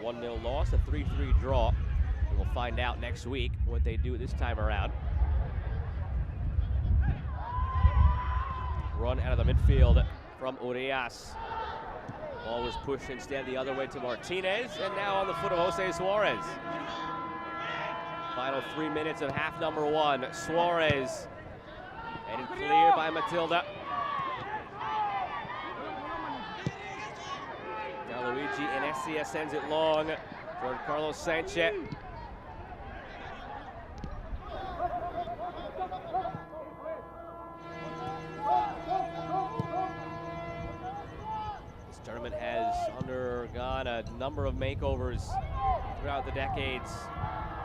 A 1-0 loss, a 3-3 draw. We'll find out next week what they do this time around. Run out of the midfield from Urias. Ball was pushed instead the other way to Martinez, and now on the foot of Jose Suarez. Final 3 minutes of half number one. Suarez headed clear by Matilda. Now Luigi Inessia sends it long for Carlos Sanchez. This tournament has undergone a number of makeovers throughout the decades.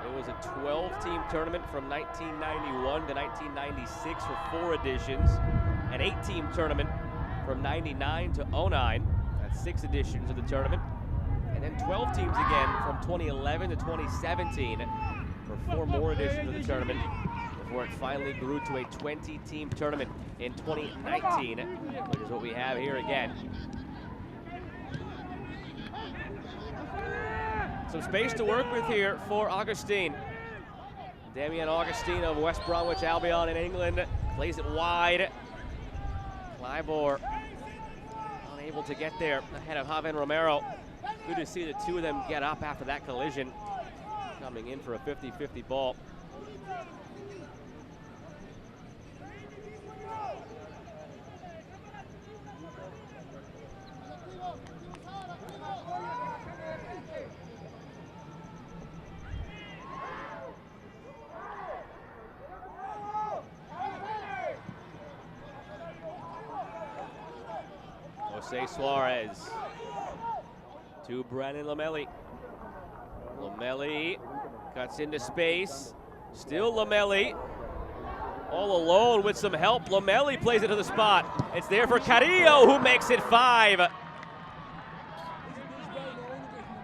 It was a 12-team tournament from 1991 to 1996 for 4 editions. An 8-team tournament from 99 to 09. That's 6 editions of the tournament. And then 12 teams again from 2011 to 2017 for 4 more editions of the tournament before it finally grew to a 20-team tournament in 2019, which is what we have here again. Some space to work with here for Augustine. Damien Augustine of West Bromwich Albion in England plays it wide. Clybourne unable to get there ahead of Javen Romero. Good to see the two of them get up after that collision. Coming in for a 50-50 ball. Jose Suarez to Brandon Lamelli. Lamelli cuts into space. Still Lamelli. All alone with some help. Lamelli plays it to the spot. It's there for Carrillo, who makes it 5.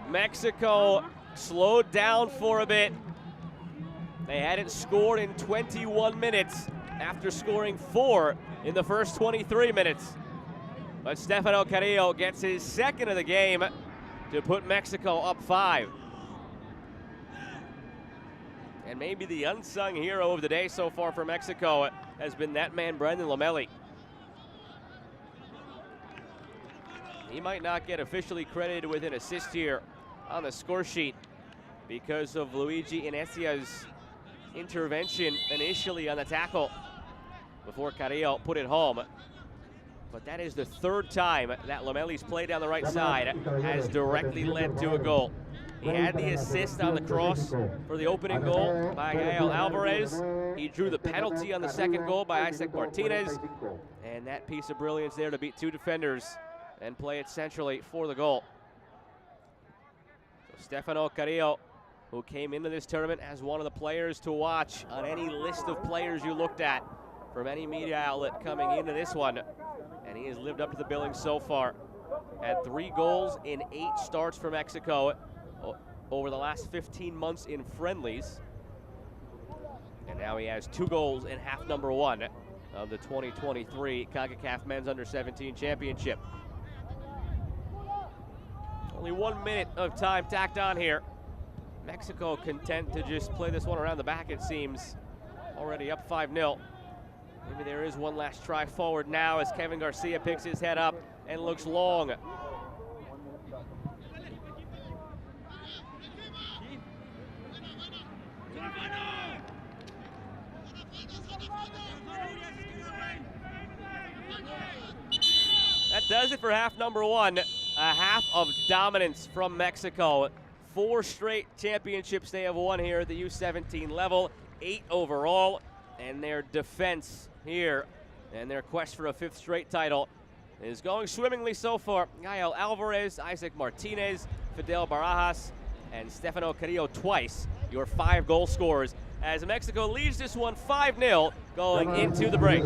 Mexico slowed down for a bit. They hadn't scored in 21 minutes after scoring 4 in the first 23 minutes. But Stefano Carrillo gets his second of the game to put Mexico up 5. And maybe the unsung hero of the day so far for Mexico has been that man, Brandon Lamelli. He might not get officially credited with an assist here on the score sheet because of Luigi Inesia's intervention initially on the tackle before Carrillo put it home. But that is the 3rd time that Lamelli's play down the right side has directly led to a goal. He had the assist on the cross for the opening goal by Gael Alvarez. He drew the penalty on the second goal by Isaac Martinez. And that piece of brilliance there to beat 2 defenders and play it centrally for the goal. So Stefano Carrillo, who came into this tournament as one of the players to watch on any list of players you looked at from any media outlet coming into this one. And he has lived up to the billing so far. Had 3 goals in 8 starts for Mexico over the last 15 months in friendlies. And now he has 2 goals in half number 1 of the 2023 Concacaf Men's Under-17 Championship. Only 1 minute of time tacked on here. Mexico content to just play this one around the back, it seems. Already up 5-0. Maybe there is one last try forward now as Kevin Garcia picks his head up and looks long. That does it for half number one. A half of dominance from Mexico. 4 straight championships they have won here at the U17 level, 8 overall, and their defense here and their quest for a 5th straight title is going swimmingly so far. Gael Alvarez, Isaac Martinez, Fidel Barajas, and Stefano Carrillo twice, your 5 goal scorers, as Mexico leads this one 5-0 going into the break.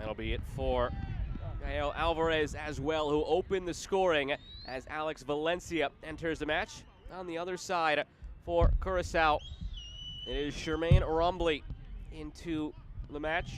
That'll be it for Gael Alvarez as well, who opened the scoring as Alex Valencia enters the match. On the other side for Curaçao, it is Jermaine Rombly into the match.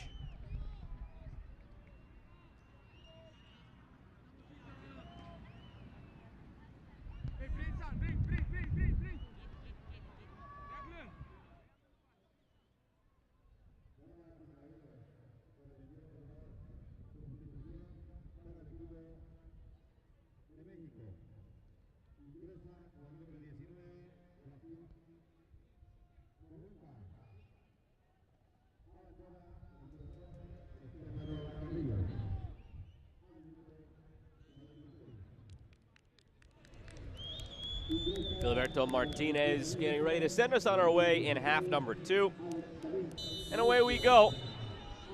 Filiberto Martinez getting ready to send us on our way in half number 2. And away we go.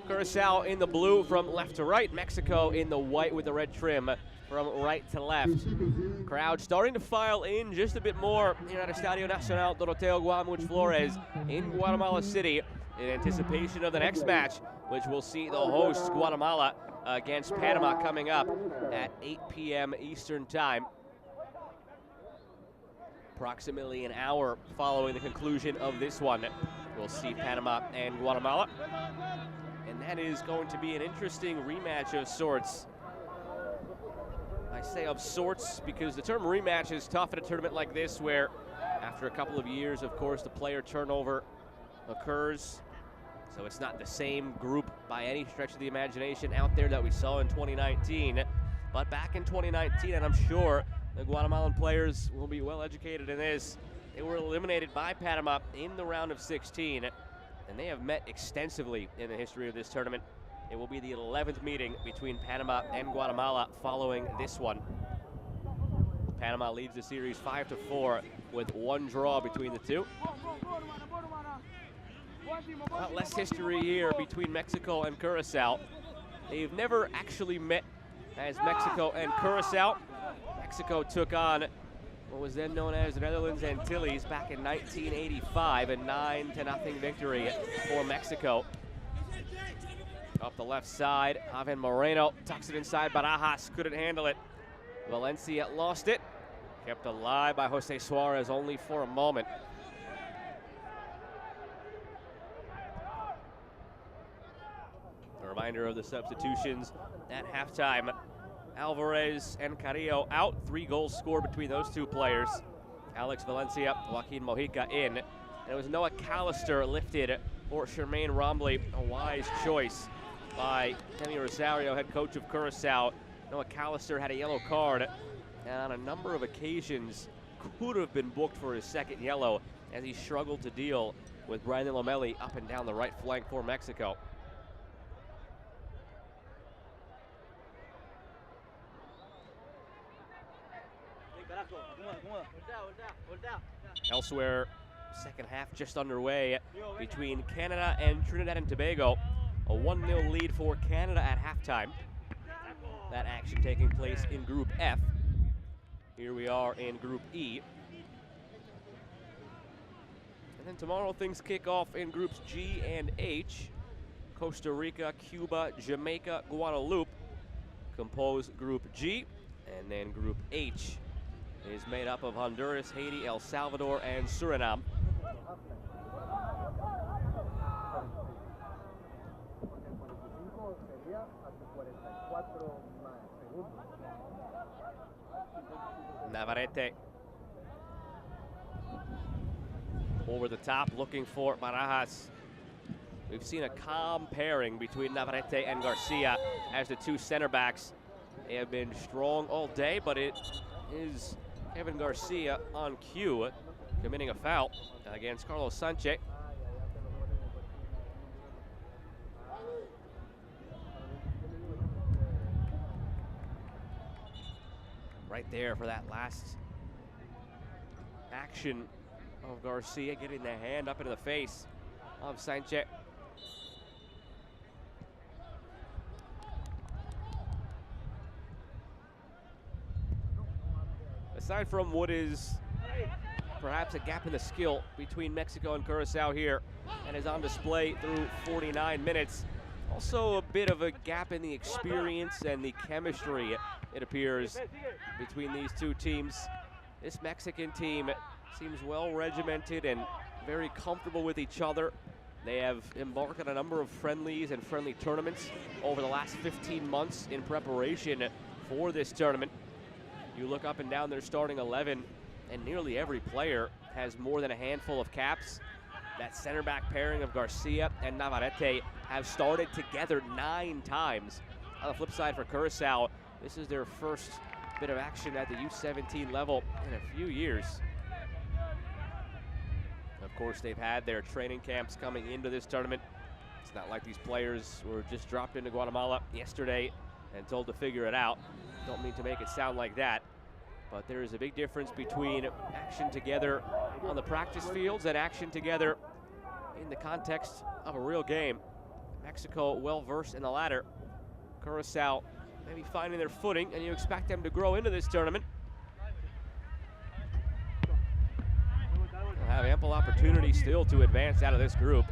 Curaçao in the blue from left to right. Mexico in the white with the red trim from right to left. Crowd starting to file in just a bit more here at Estadio Nacional Doroteo Guamuch Flores in Guatemala City in anticipation of the next match, which will see the hosts Guatemala against Panama coming up at 8 p.m. Eastern Time. Approximately an hour following the conclusion of this one, we'll see Panama and Guatemala. And that is going to be an interesting rematch of sorts. I say of sorts because the term rematch is tough at a tournament like this, where after a couple of years, of course, the player turnover occurs. So it's not the same group by any stretch of the imagination out there that we saw in 2019. But back in 2019, and I'm sure the Guatemalan players will be well educated in this, they were eliminated by Panama in the round of 16, and they have met extensively in the history of this tournament. It will be the 11th meeting between Panama and Guatemala following this one. Panama leads the series 5-4 with one draw between the two. Well, less history here between Mexico and Curaçao. They've never actually met as Mexico and Curaçao. Mexico took on what was then known as the Netherlands Antilles back in 1985, a 9-0 victory for Mexico. Up the left side, Javier Moreno tucks it inside. Barajas couldn't handle it. Valencia lost it. Kept alive by Jose Suarez only for a moment. A reminder of the substitutions at halftime. Alvarez and Carrillo out. 3 goals scored between those two players. Alex Valencia, Joaquin Mojica in. And it was Noah Callister lifted for Jermaine Rombly. A wise choice by Kenny Rosario, head coach of Curaçao. Noah Callister had a yellow card, and on a number of occasions could have been booked for his second yellow as he struggled to deal with Brandon Lomeli up and down the right flank for Mexico. Elsewhere, second half just underway between Canada and Trinidad and Tobago. A 1-0 lead for Canada at halftime. That action taking place in Group F. Here we are in Group E. And then tomorrow things kick off in Groups G and H. Costa Rica, Cuba, Jamaica, Guadeloupe compose Group G. And then Group H is made up of Honduras, Haiti, El Salvador, and Suriname. Navarrete over the top looking for Barajas. We've seen a calm pairing between Navarrete and Garcia as the two center backs. They have been strong all day, but it is Kevin Garcia on cue, committing a foul against Carlos Sanchez. Right there for that last action of Garcia, getting the hand up into the face of Sanchez. Aside from what is perhaps a gap in the skill between Mexico and Curaçao here, and is on display through 49 minutes, Also a bit of a gap in the experience and the chemistry, it appears, between these two teams. This Mexican team seems well regimented and very comfortable with each other. They have embarked on a number of friendlies and friendly tournaments over the last 15 months in preparation for this tournament. You look up and down their starting 11, and nearly every player has more than a handful of caps. That center back pairing of Garcia and Navarrete have started together 9 times. On the flip side for Curaçao, this is their first bit of action at the U17 level in a few years. Of course, they've had their training camps coming into this tournament. It's not like these players were just dropped into Guatemala yesterday and told to figure it out. Don't mean to make it sound like that, but there is a big difference between action together on the practice fields and action together in the context of a real game. Mexico well versed in the latter. Curaçao maybe finding their footing, and you expect them to grow into this tournament. They'll have ample opportunity still to advance out of this group.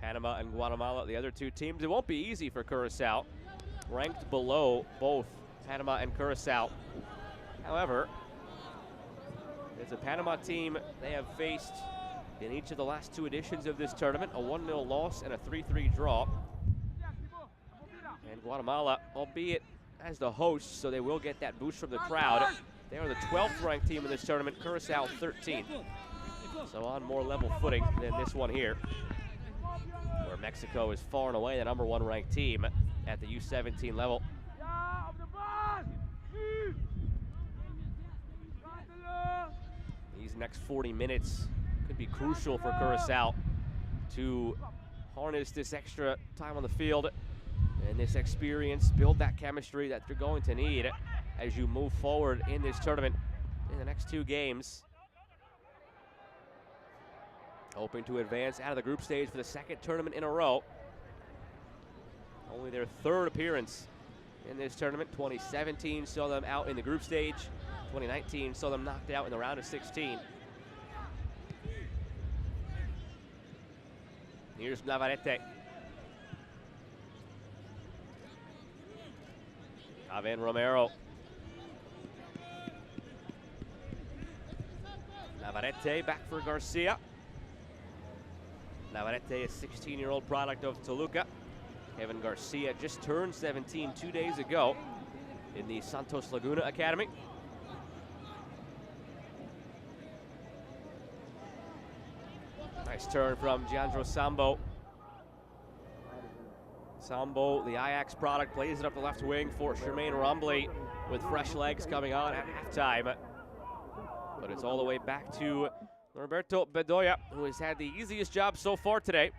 Panama and Guatemala, the other two teams. It won't be easy for Curaçao, ranked below both Panama and Curaçao. However, it's a Panama team they have faced in each of the last 2 editions of this tournament, a 1-0 loss and a 3-3 draw. And Guatemala, albeit as the host, so they will get that boost from the crowd. They are the 12th ranked team in this tournament, Curaçao 13th. So on more level footing than this one here, where Mexico is far and away the #1 ranked team at the U17 level. These next 40 minutes could be crucial for Curaçao to harness this extra time on the field and this experience, build that chemistry that you're going to need as you move forward in this tournament in the next 2 games. Hoping to advance out of the group stage for the 2nd tournament in a row. Only their 3rd appearance in this tournament. 2017 saw them out in the group stage. 2019 saw them knocked out in the round of 16. Here's Navarrete. Javier Romero. Navarrete back for Garcia. Navarrete, a 16-year-old product of Toluca. Kevin Garcia just turned 17 2 days ago in the Santos Laguna Academy. Nice turn from Giandro Sambo. Sambo, the Ajax product, plays it up the left wing for Jermaine Rombly with fresh legs coming on at halftime. But it's all the way back to Norberto Bedoya, who has had the easiest job so far today.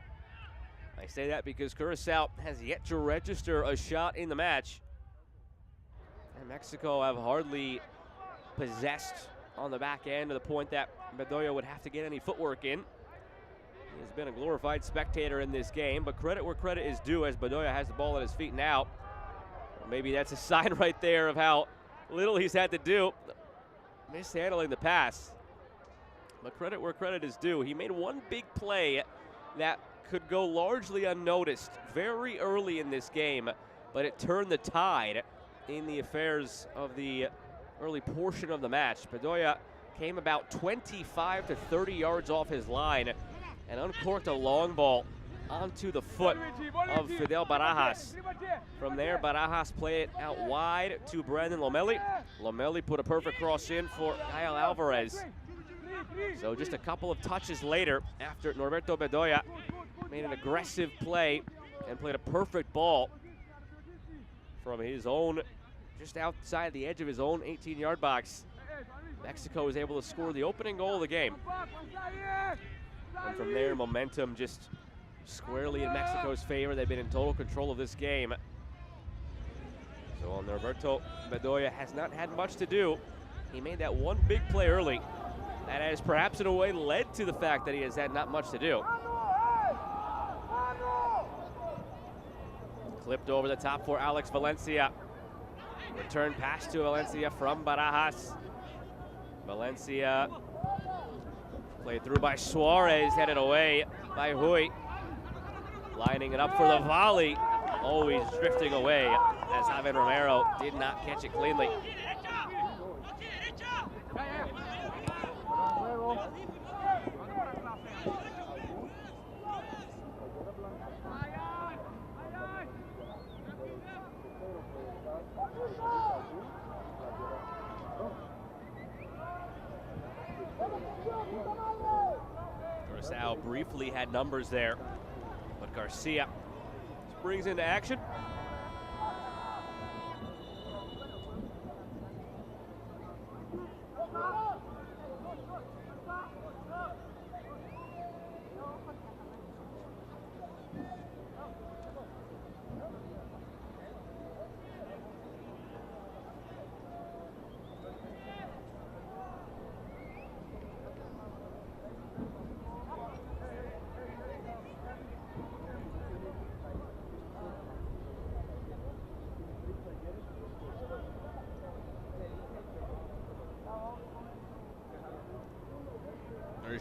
I say that because Curaçao has yet to register a shot in the match. And Mexico have hardly possessed on the back end to the point that Bedoya would have to get any footwork in. He has been a glorified spectator in this game, but credit where credit is due as Bedoya has the ball at his feet now. Well, maybe that's a sign right there of how little he's had to do. Mishandling the pass. But credit where credit is due. He made one big play that could go largely unnoticed very early in this game, but it turned the tide in the affairs of the early portion of the match. Bedoya came about 25 to 30 yards off his line and uncorked a long ball onto the foot of Fidel Barajas. From there, Barajas played it out wide to Brandon Lomeli. Lomeli put a perfect cross in for Gael Alvarez. So just a couple of touches later, after Norberto Bedoya made an aggressive play and played a perfect ball from his own, just outside the edge of his own 18-yard box, Mexico was able to score the opening goal of the game. And from there, momentum just squarely in Mexico's favor. They've been in total control of this game. So Norberto Bedoya has not had much to do. He made that one big play early. That has perhaps in a way led to the fact that he has had not much to do. Clipped over the top for Alex Valencia. Return pass to Valencia from Barajas. Valencia played through by Suarez, headed away by Huy. lining it up for the volley. Always drifting away as Javier Romero did not catch it cleanly. Curaçao briefly had numbers there, but Garcia springs into action.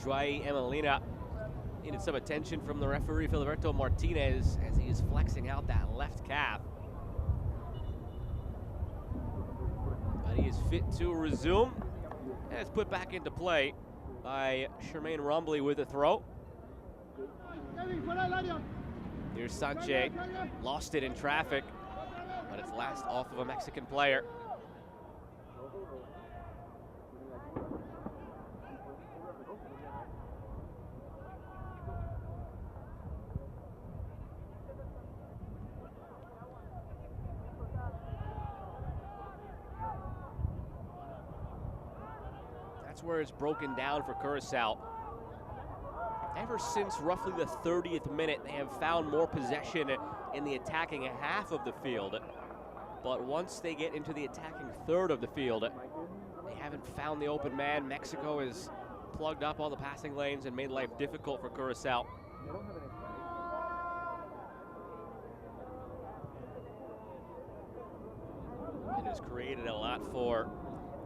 Joy Emelina needed some attention from the referee, Filiberto Martinez, as he is flexing out that left calf. But he is fit to resume, and it's put back into play by Charmaine Rumbly with a throw. Here's Sanchez, lost it in traffic, but it's last off of a Mexican player. That's where it's broken down for Curaçao. Ever since roughly the 30th minute, they have found more possession in the attacking half of the field. But once they get into the attacking third of the field, they haven't found the open man. Mexico has plugged up all the passing lanes and made life difficult for Curaçao. It has created a lot for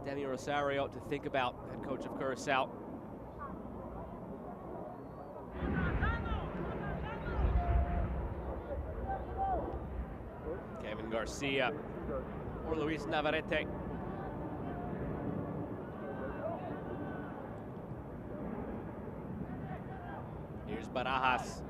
Demi Rosario to think about, head coach of Curaçao. Kevin Garcia or Luis Navarrete. Here's Barajas.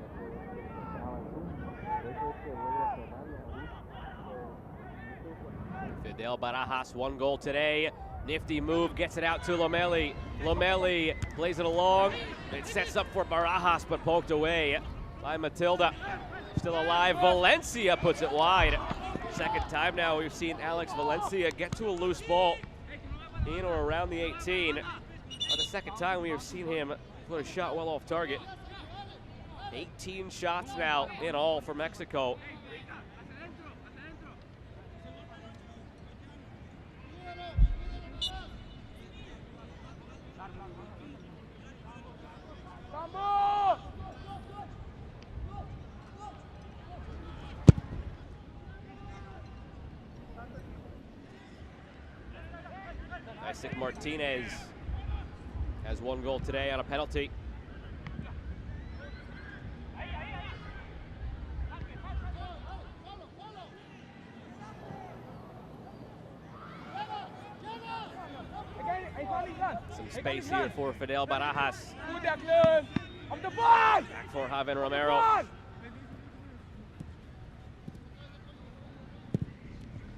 Fidel Barajas, 1 goal today. Nifty move, gets it out to Lomeli. Lomeli plays it along. It sets up for Barajas, but poked away by Matilda. Still alive, Valencia puts it wide. Second time now we've seen Alex Valencia get to a loose ball in or around the 18. But the second time we have seen him put a shot well off target. 18 shots now in all for Mexico. Isaac Martinez has 1 goal today on a penalty. Some space here for Fidel Barajas. Back for Javier Romero.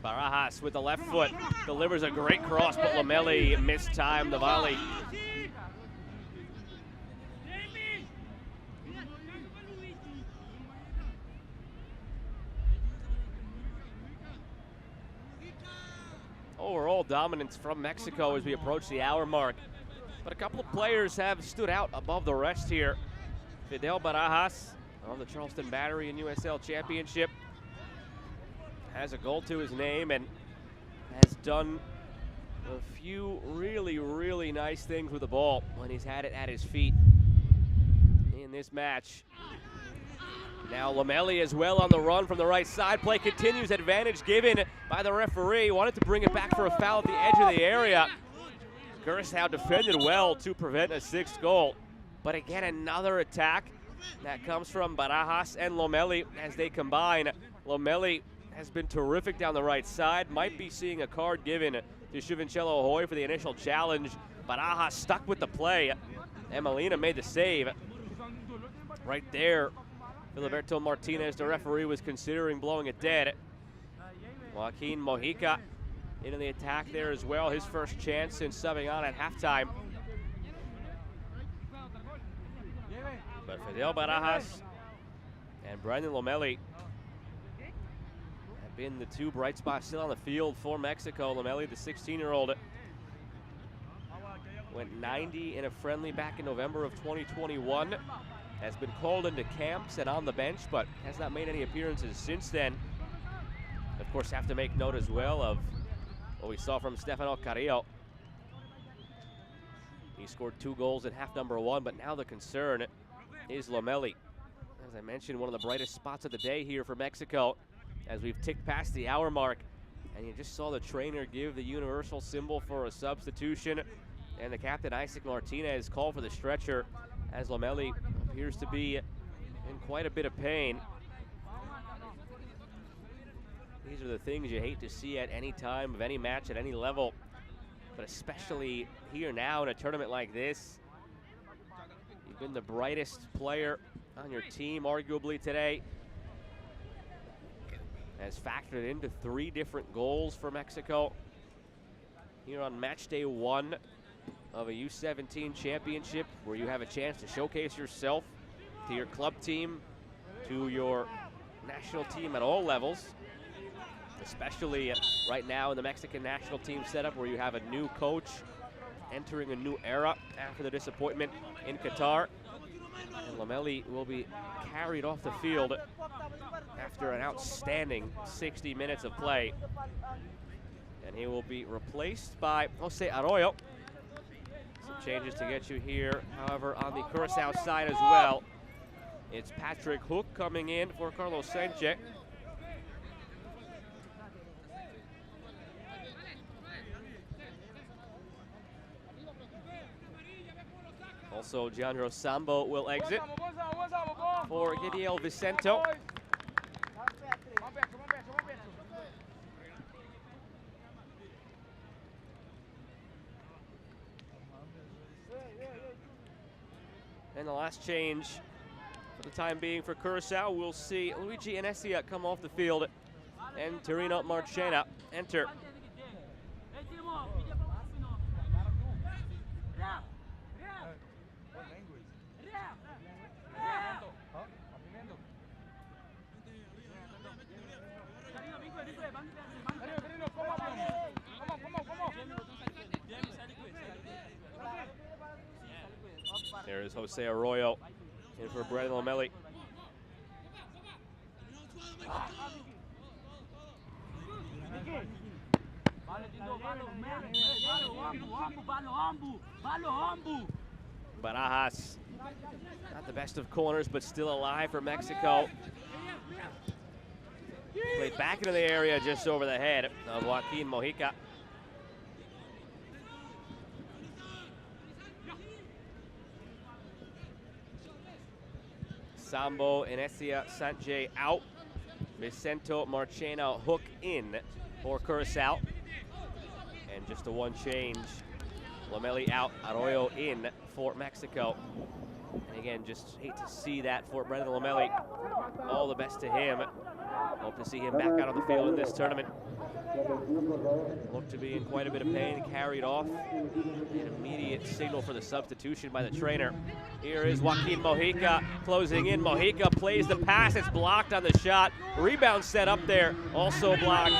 Barajas with the left foot delivers a great cross, but Lomeli mistimed the volley. Overall dominance from Mexico as we approach the hour mark. But a couple of players have stood out above the rest here. Fidel Barajas of the Charleston Battery and USL Championship has a goal to his name and has done a few really nice things with the ball when he's had it at his feet in this match. Now Lomeli as well on the run from the right side. Play continues, advantage given by the referee. Wanted to bring it back for a foul at the edge of the area. Curaçao defended well to prevent a 6th goal. But again, another attack that comes from Barajas and Lomeli as they combine. Lomeli has been terrific down the right side. Might be seeing a card given to Shuvincello Hoy for the initial challenge. Barajas stuck with the play. And Molina made the save. Right there, Filiberto Martinez, the referee, was considering blowing it dead. Joaquin Mojica into the attack there as well. His first chance since subbing on at halftime. But Fidel Barajas and Brandon Lomeli have been the two bright spots still on the field for Mexico. Lomeli, the 16-year-old, went 90 in a friendly back in November of 2021. Has been called into camps and on the bench, but has not made any appearances since then. Of course, have to make note as well of what we saw from Stefano Carrillo. He scored 2 goals in half number 1, but now the concern is Lomeli. As I mentioned, one of the brightest spots of the day here for Mexico as we've ticked past the hour mark. And you just saw the trainer give the universal symbol for a substitution. And the captain, Isaac Martinez, called for the stretcher as Lomeli appears to be in quite a bit of pain. These are the things you hate to see at any time of any match at any level, but especially here now in a tournament like this. You've been the brightest player on your team, arguably, today. Has factored into 3 different goals for Mexico here on match day 1 of a U17 championship, where you have a chance to showcase yourself to your club team, to your national team at all levels, especially right now in the Mexican national team setup, where you have a new coach entering a new era after the disappointment in Qatar. And Lomeli will be carried off the field after an outstanding 60 minutes of play. And he will be replaced by Jose Arroyo. Some changes to get you here, however, on the Curaçao side as well. It's Patrick Hook coming in for Carlos Sanchez. Also, Gianro Sambo will exit for Gidiel Vicento. And the last change for the time being for Curaçao, we'll see Luigi Inesia come off the field and Torino Marchena enter. There is Jose Arroyo in for Brandon Lomeli. Barajas, not the best of corners, but still alive for Mexico. Played back into the area just over the head of Joaquin Mojica. Sambo, Inesia, Sanchez out. Vicento Marchena Hook in for Curaçao. And just the one change. Lomeli out, Arroyo in for Mexico. And again, just hate to see that for Brandon Lomeli. All the best to him. Hope to see him back out on the field in this tournament. Looked to be in quite a bit of pain, carried off. An immediate signal for the substitution by the trainer. Here is Joaquin Mojica closing in. Mojica plays the pass, it's blocked on the shot. Rebound set up there, also blocked.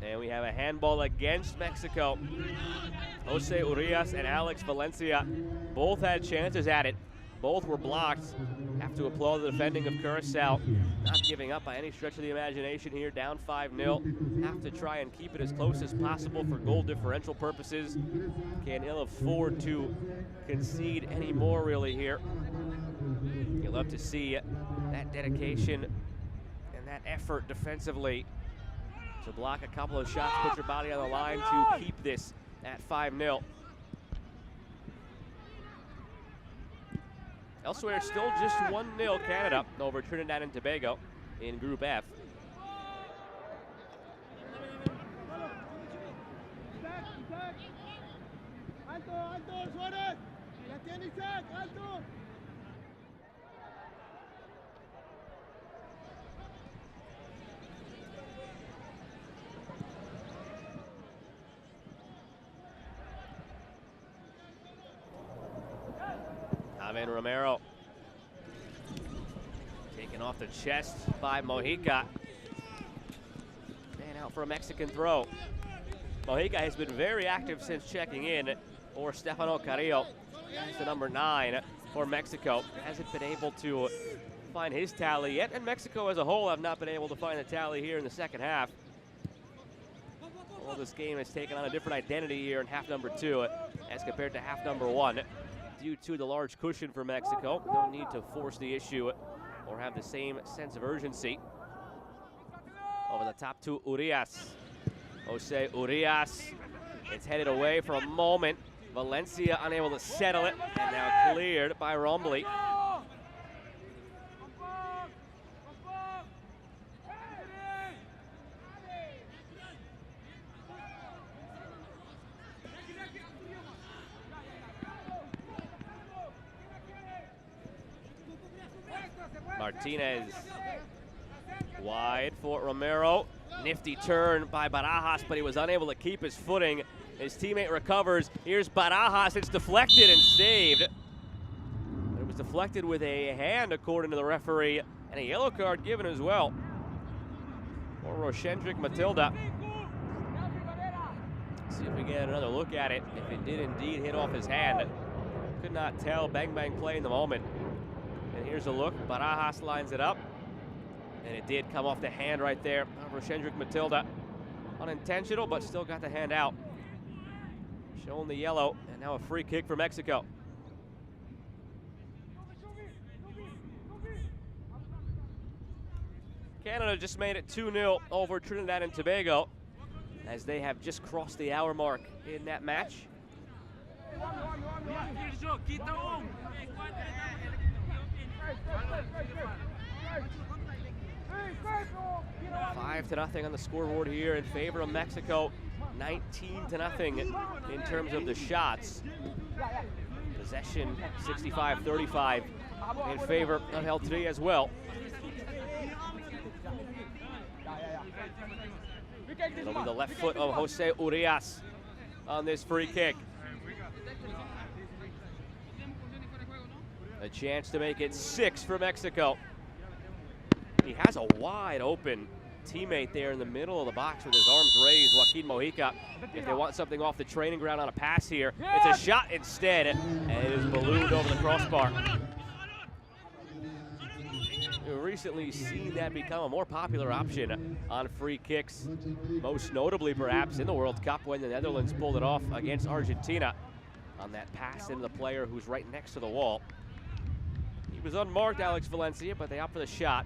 And we have a handball against Mexico. Jose Urias and Alex Valencia both had chances at it. Both were blocked. Have to applaud the defending of Curaçao. Not giving up by any stretch of the imagination here, down 5-0. Have to try and keep it as close as possible for goal differential purposes. Can ill afford to concede any more really here. You'd love to see that dedication and that effort defensively to block a couple of shots, put your body on the line to keep this at 5-0. Elsewhere, still just 1-0 Canada over Trinidad and Tobago in Group F. Alto, alto, Suárez. La tiene Isaac, alto. Javier Romero taken off the chest by Mojica. Man out for a Mexican throw. Mojica has been very active since checking in for Stefano Carrillo. He's the number 9 for Mexico. Hasn't been able to find his tally yet, and Mexico as a whole have not been able to find the tally here in the second half. Well, this game has taken on a different identity here in half number 2 as compared to half number 1. Due to the large cushion for Mexico, no need to force the issue or have the same sense of urgency. Over the top to Urias. Jose Urias. It's headed away for a moment. Valencia unable to settle it, and now cleared by Rombly. Martinez wide for Romero. Nifty turn by Barajas, but he was unable to keep his footing. His teammate recovers. Here's Barajas. It's deflected and saved. It was deflected with a hand, according to the referee, and a yellow card given as well for Roshendrick Matilda. See if we get another look at it. If it did indeed hit off his hand, could not tell. Bang bang play in the moment. And here's a look. Barajas lines it up. And it did come off the hand right there of Roshendrick Matilda. Unintentional, but still got the hand out. Showing the yellow, and now a free kick for Mexico. Canada just made it 2-0 over Trinidad and Tobago as they have just crossed the hour mark in that match. 5-0 on the scoreboard here in favor of Mexico. 19-0 in terms of the shots. Possession 65-35 in favor of El Tri as well. It'll be the left foot of Jose Urias on this free kick. A chance to make it 6 for Mexico. He has a wide open teammate there in the middle of the box with his arms raised, Joaquin Mojica. If they want something off the training ground on a pass here, it's a shot instead, and it is ballooned over the crossbar. We've recently seen that become a more popular option on free kicks, most notably perhaps in the World Cup when the Netherlands pulled it off against Argentina on that pass into the player who's right next to the wall. He was unmarked, Alex Valencia, but they opt for the shot.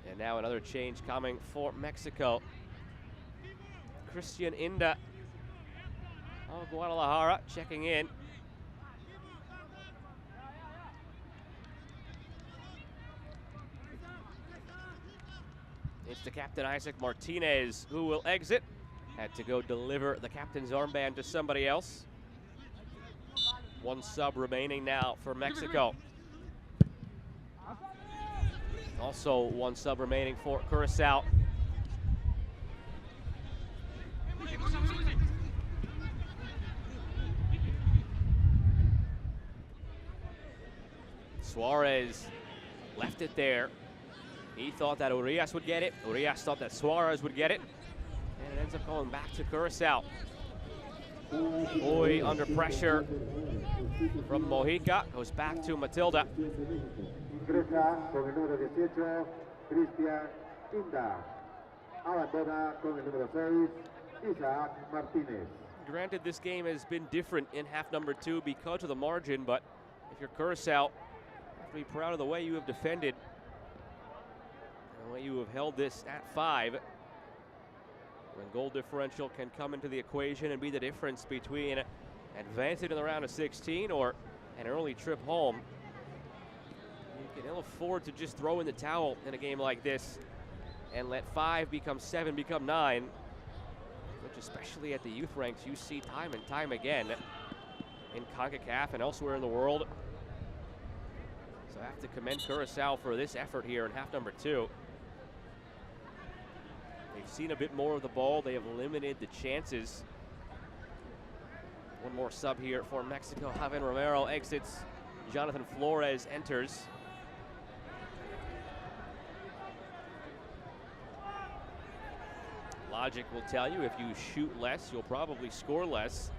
And now another change coming for Mexico. Christian Inda of Guadalajara checking in. It's the captain, Isaac Martinez, who will exit. Had to go deliver the captain's armband to somebody else. One sub remaining now for Mexico. Also one sub remaining for Curaçao. Suarez left it there. He thought that Urias would get it. Urias thought that Suarez would get it. And it ends up going back to Curaçao. Boy under pressure from Mojica. Goes back to Matilda. Ingresa con el número 18, Christian Inda. Abandona con el número 6, Isaac Martinez. Granted, this game has been different in half number 2 because of the margin, but if you're Curaçao, you have to be proud of the way you have defended and the way you have held this at 5. When goal differential can come into the equation and be the difference between advancing to the round of 16 or an early trip home. can ill afford to just throw in the towel in a game like this and let 5 become 7, become 9, which especially at the youth ranks you see time and time again in Concacaf and elsewhere in the world. So I have to commend Curaçao for this effort here in half number 2. They've seen a bit more of the ball. They have limited the chances. One more sub here for Mexico. Javier Romero exits. Jonathan Flores enters. Logic will tell you if you shoot less, you'll probably score less.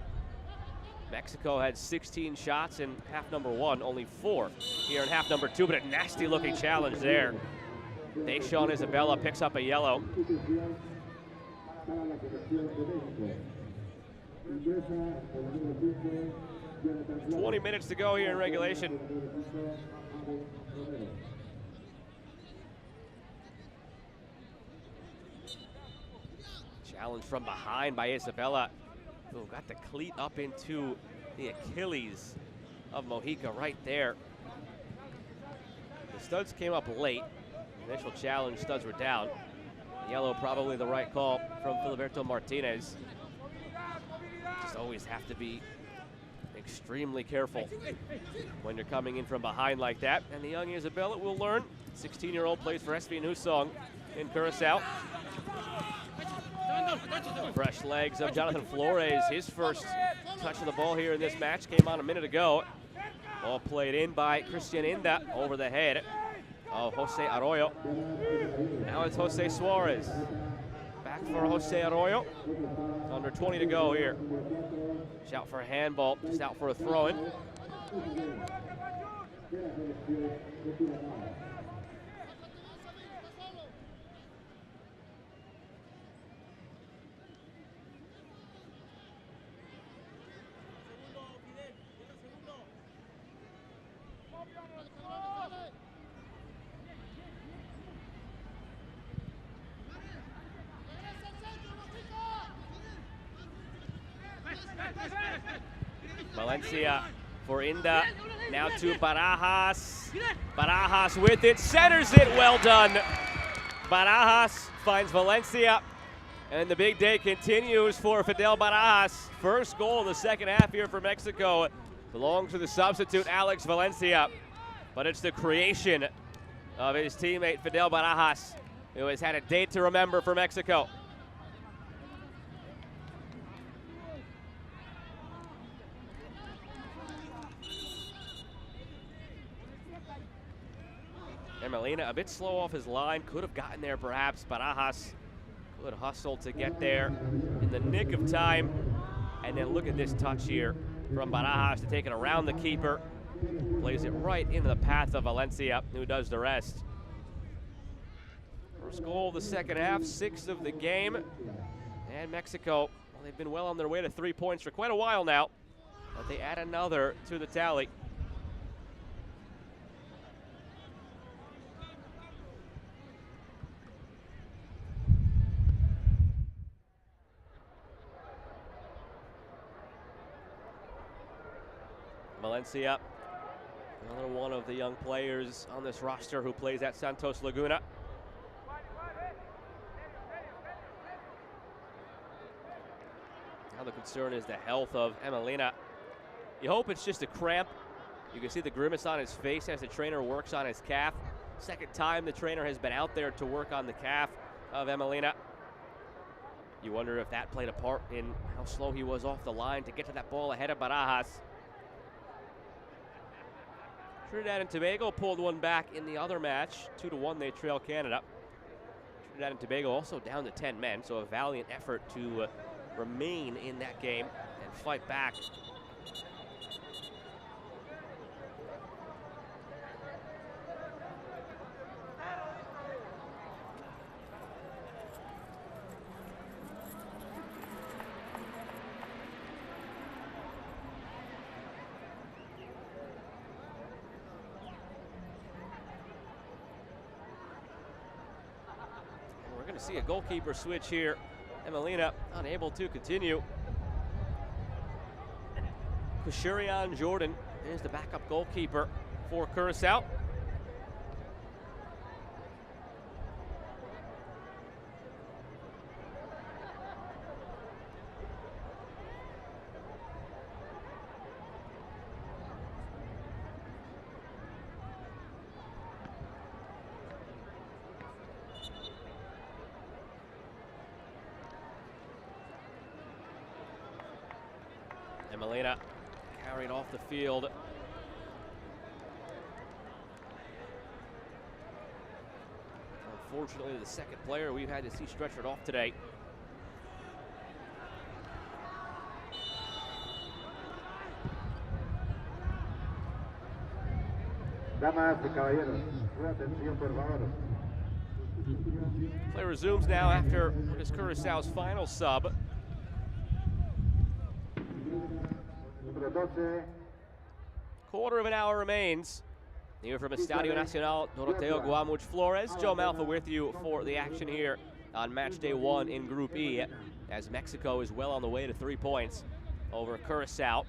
Mexico had 16 shots in half number 1, only 4 here in half number 2, but a nasty looking challenge there. Deshaun Isabella picks up a yellow. 20 minutes to go here in regulation. Challenge from behind by Isabella, who got the cleat up into the Achilles of Mojica right there. The studs came up late. Initial challenge, studs were down. Yellow probably the right call from Filiberto Martinez. Just always have to be extremely careful when you're coming in from behind like that. And the young Isabella will learn. 16-year-old plays for SV Nusong in Curaçao. Fresh legs of Jonathan Flores. His first touch of the ball here in this match came on a minute ago. Ball played in by Christian Inda over the head of Jose Arroyo. Now it's Jose Suarez. Back for Jose Arroyo. Under 20 to go here. Shout for a handball, just out for a throw-in. Valencia for Inda, now to Barajas. Barajas with it, centers it, well done. Barajas finds Valencia, and the big day continues for Fidel Barajas. First goal of the second half here for Mexico belongs to the substitute Alex Valencia, but it's the creation of his teammate Fidel Barajas, who has had a date to remember for Mexico. Molina a bit slow off his line, could have gotten there perhaps. Barajas could hustle to get there in the nick of time. And then look at this touch here from Barajas to take it around the keeper. Plays it right into the path of Valencia, who does the rest. First goal of the second half, 6th of the game. And Mexico, well, they've been well on their way to 3 points for quite a while now, but they add another to the tally. Valencia, another one of the young players on this roster who plays at Santos Laguna. Now the concern is the health of Emelina. You hope it's just a cramp. You can see the grimace on his face as the trainer works on his calf. Second time the trainer has been out there to work on the calf of Emelina. You wonder if that played a part in how slow he was off the line to get to that ball ahead of Barajas. Trinidad and Tobago pulled one back in the other match. 2-1, they trail Canada. Trinidad and Tobago also down to 10 men, so a valiant effort to remain in that game and fight back. See a goalkeeper switch here. Emelina unable to continue. Kushurian Jordan is the backup goalkeeper for Curaçao. Molina carried off the field. Unfortunately, the second player we've had to see stretchered off today. Damas y caballeros, su atención por favor. Play resumes now after what is Curaçao's final sub. Número 12. Quarter of an hour remains. Here from Estadio Nacional, Doroteo, Guamuch, Flores. Joe Malfa with you for the action here on match day 1 in Group E, as Mexico is well on the way to 3 points over Curaçao.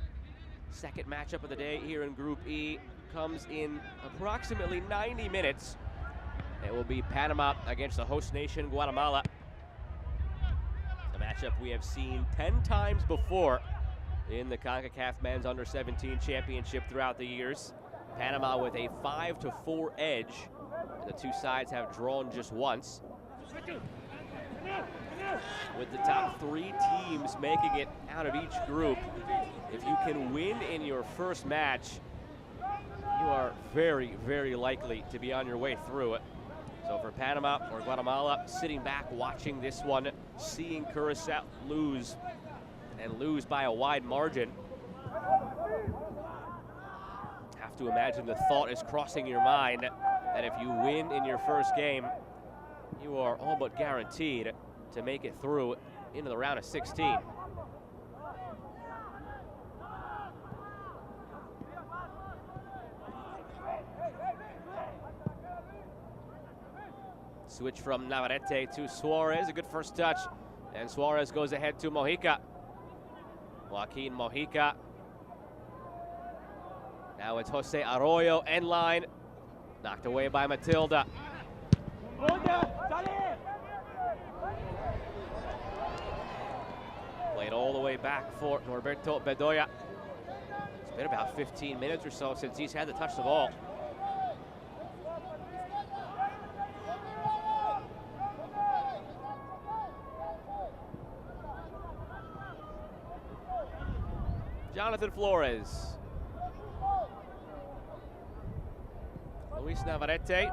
Second matchup of the day here in Group E comes in approximately 90 minutes. It will be Panama against the host nation, Guatemala. A matchup we have seen 10 times before in the Concacaf Men's Under-17 Championship throughout the years. Panama with a 5-4 edge, and the two sides have drawn just once. With the top 3 teams making it out of each group, if you can win in your first match, you are very, very likely to be on your way through it. So for Panama or Guatemala, sitting back watching this one, seeing Curaçao lose, and lose by a wide margin, have to imagine the thought is crossing your mind that if you win in your first game, you are all but guaranteed to make it through into the round of 16. Switch from Navarrete to Suarez, a good first touch, and Suarez goes ahead to Mojica. Joaquin Mojica. Now it's Jose Arroyo, end line, knocked away by Matilda. Played all the way back for Norberto Bedoya. It's been about 15 minutes or so since he's had to touch the ball. Jonathan Flores. Luis Navarrete.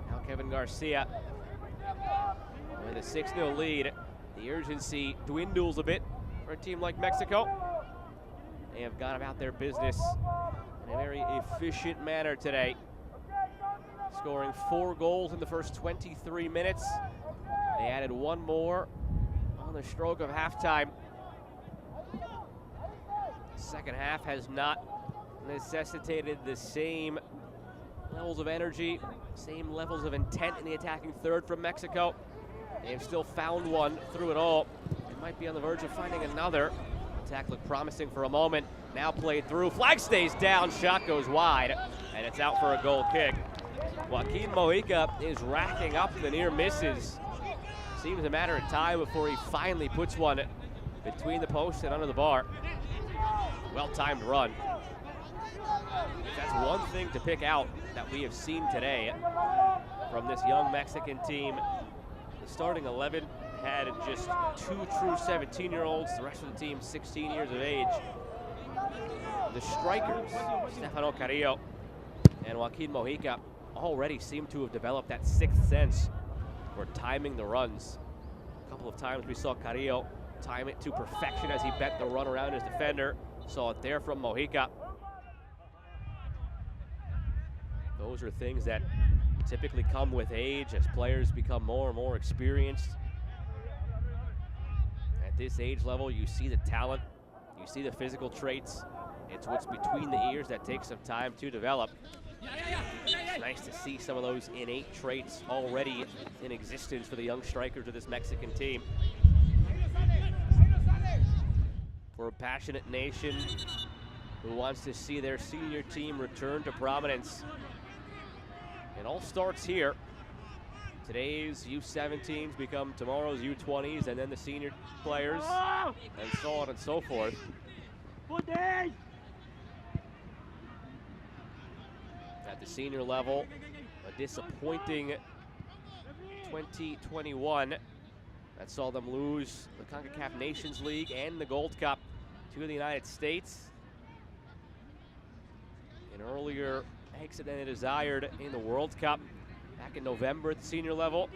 Now Kevin Garcia with a 6-0 lead. The urgency dwindles a bit for a team like Mexico. They have gone about their business in a very efficient manner today, scoring 4 goals in the first 23 minutes. They added 1 more on the stroke of halftime. Second half has not necessitated the same levels of energy, same levels of intent in the attacking third from Mexico. They have still found one through it all. They might be on the verge of finding another. Attack looked promising for a moment. Now played through. Flag stays down. Shot goes wide, and it's out for a goal kick. Joaquin Mojica is racking up the near misses. Seems a matter of time before he finally puts one between the post and under the bar. Well-timed run. If that's one thing to pick out that we have seen today from this young Mexican team, the starting 11 had just 2 true 17-year-olds, the rest of the team 16 years of age. The strikers, Stefano Carrillo and Joaquin Mojica, already seem to have developed that 6th sense for timing the runs. A couple of times we saw Carrillo time it to perfection as he bent the run around his defender. Saw it there from Mojica. Those are things that typically come with age as players become more and more experienced. At this age level, you see the talent, you see the physical traits. It's what's between the ears that takes some time to develop. It's nice to see some of those innate traits already in existence for the young strikers of this Mexican team. For a passionate nation who wants to see their senior team return to prominence. It all starts here. Today's U17s become tomorrow's U20s, and then the senior players, and so on and so forth. At the senior level, a disappointing 2021 That saw them lose the Concacaf Nations League and the Gold Cup to the United States. An earlier exit than they desired in the World Cup back in November at the senior level.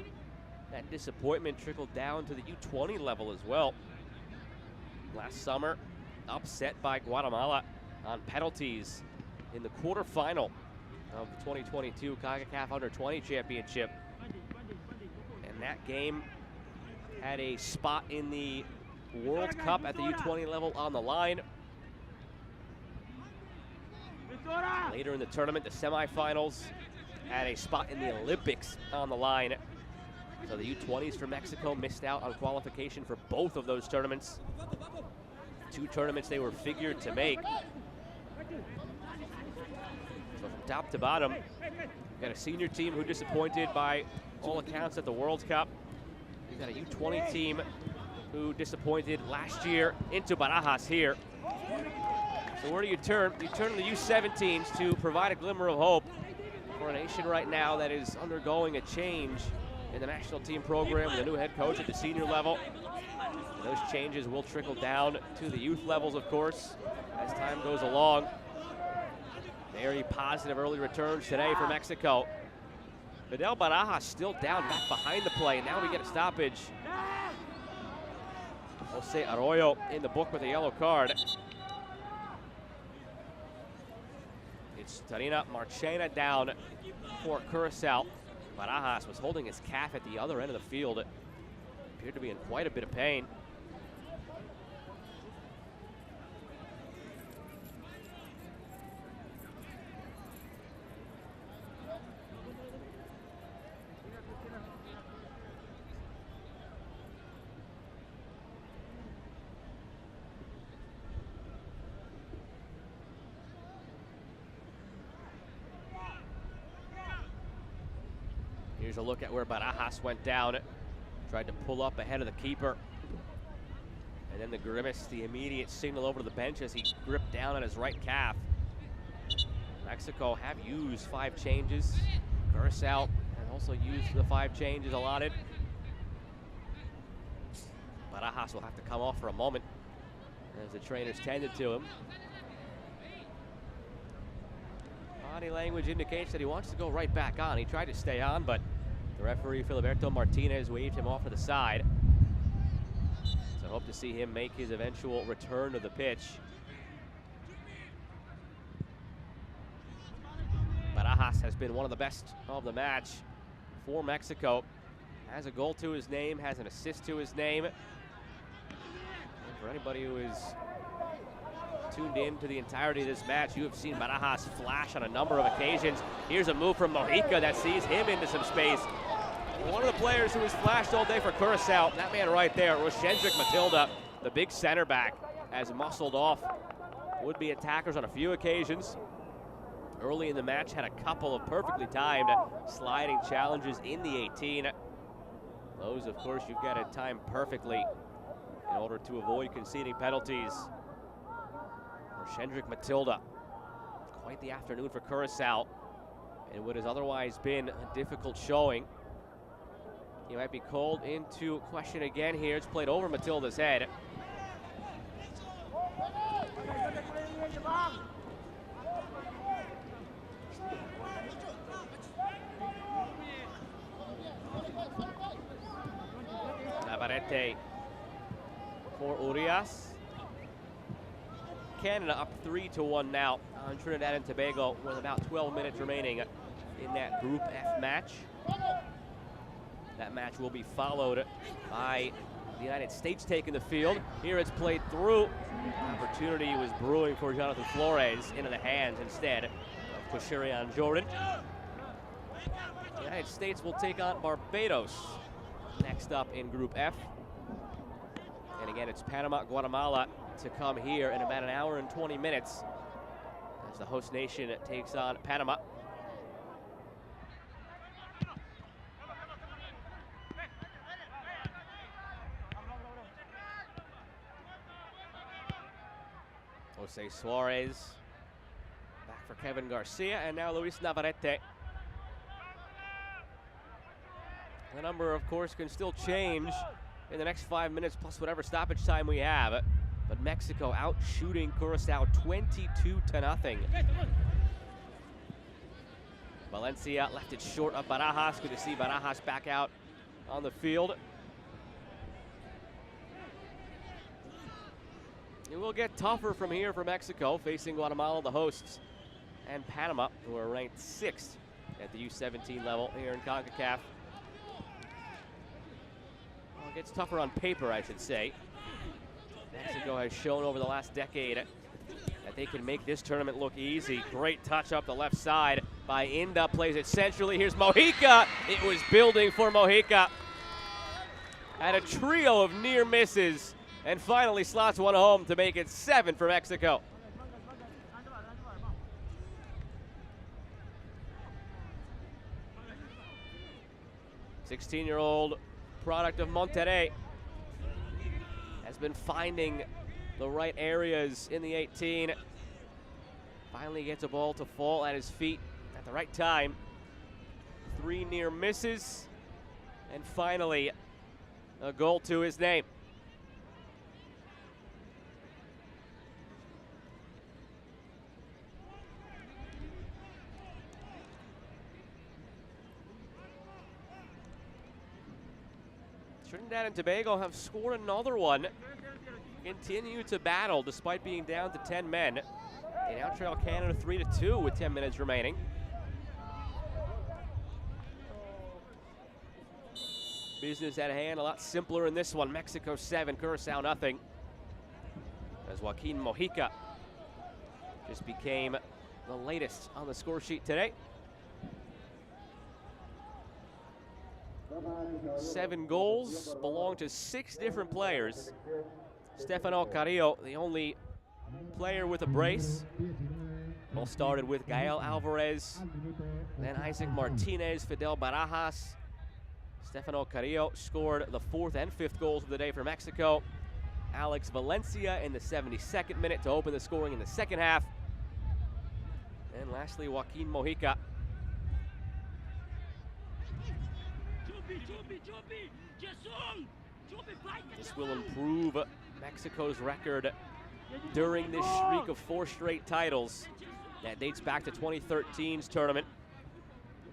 That disappointment trickled down to the U20 level as well. Last summer, upset by Guatemala on penalties in the quarterfinal of the 2022 Concacaf Under-20 Championship. And that game had a spot in the World Cup at the U20 level on the line. Later in the tournament, the semifinals had a spot in the Olympics on the line. So the U20s for Mexico missed out on qualification for both of those tournaments. Two tournaments they were figured to make. So from top to bottom, you've got a senior team who disappointed by all accounts at the World Cup. You've got a U20 team who disappointed last year into Barajas here. So where do you turn? You turn to the U17s to provide a glimmer of hope for a nation right now that is undergoing a change in the national team program with a new head coach at the senior level. And those changes will trickle down to the youth levels, of course, as time goes along. Very positive early returns today for Mexico. Fidel Barajas still down back behind the play. Now we get a stoppage. Jose Arroyo in the book with a yellow card. It's Tarina Marchena down for Curaçao. Barajas was holding his calf at the other end of the field. It appeared to be in quite a bit of pain. Here's a look at where Barajas went down. Tried to pull up ahead of the keeper. And then the grimace, the immediate signal over to the bench as he gripped down on his right calf. Mexico have used 5 changes. Curaçao has also used the 5 changes allotted. Barajas will have to come off for a moment as the trainers tended to him. Body language indicates that he wants to go right back on. He tried to stay on, but the referee, Filiberto Martinez, waved him off to the side. So hope to see him make his eventual return to the pitch. Barajas has been one of the best of the match for Mexico. Has a goal to his name, has an assist to his name. And for anybody who is tuned in to the entirety of this match, you have seen Barajas flash on a number of occasions. Here's a move from Mojica that sees him into some space. One of the players who has flashed all day for Curaçao, that man right there, Roshendrick Matilda, the big center back, has muscled off would-be attackers on a few occasions. Early in the match, had a couple of perfectly timed sliding challenges in the 18. Those, of course, you've got to time perfectly in order to avoid conceding penalties. Roshendrick Matilda, quite the afternoon for Curaçao in what has otherwise been a difficult showing. He might be called into question again here. It's played over Matilda's head. Navarrete for Urias. Canada up 3-1 now on Trinidad and Tobago with about 12 minutes remaining in that Group F match. That match will be followed by the United States taking the field. Here it's played through. Opportunity was brewing for Jonathan Flores into the hands instead of Koshirian Jordan. The United States will take on Barbados next up in Group F. And again, it's Panama, Guatemala to come here in about an hour and 20 minutes as the host nation takes on Panama. Jose Suarez back for Kevin Garcia, and now Luis Navarrete. The number, of course, can still change in the next 5 minutes plus whatever stoppage time we have. But Mexico out shooting Curaçao 22-0. Valencia left it short of Barajas. Good to see Barajas back out on the field. It will get tougher from here for Mexico, facing Guatemala, the hosts, and Panama, who are ranked 6th at the U17 level here in Concacaf. Well, it gets tougher on paper, I should say. Mexico has shown over the last decade that they can make this tournament look easy. Great touch up the left side by Inda, plays it centrally. Here's Mojica. It was building for Mojica. Had a trio of near misses and finally slots one home to make it 7 for Mexico. '16-year-old product of Monterrey has been finding the right areas in the 18. Finally gets a ball to fall at his feet at the right time. 3 near misses, and finally a goal to his name. Trinidad and Tobago have scored another one. Continue to battle despite being down to 10 men. They now trail Canada 3-2 with 10 minutes remaining. Business at hand, a lot simpler in this one. Mexico 7, Curaçao nothing. As Joaquin Mojica just became the latest on the score sheet today. 7 goals belong to 6 different players. Stefano Carrillo, the only player with a brace. All started with Gael Alvarez, then Isaac Martinez, Fidel Barajas. Stefano Carrillo scored the 4th and 5th goals of the day for Mexico. Alex Valencia in the 72nd minute to open the scoring in the second half. And lastly, Joaquin Mojica. This will improve Mexico's record during this streak of 4 straight titles that dates back to 2013's tournament.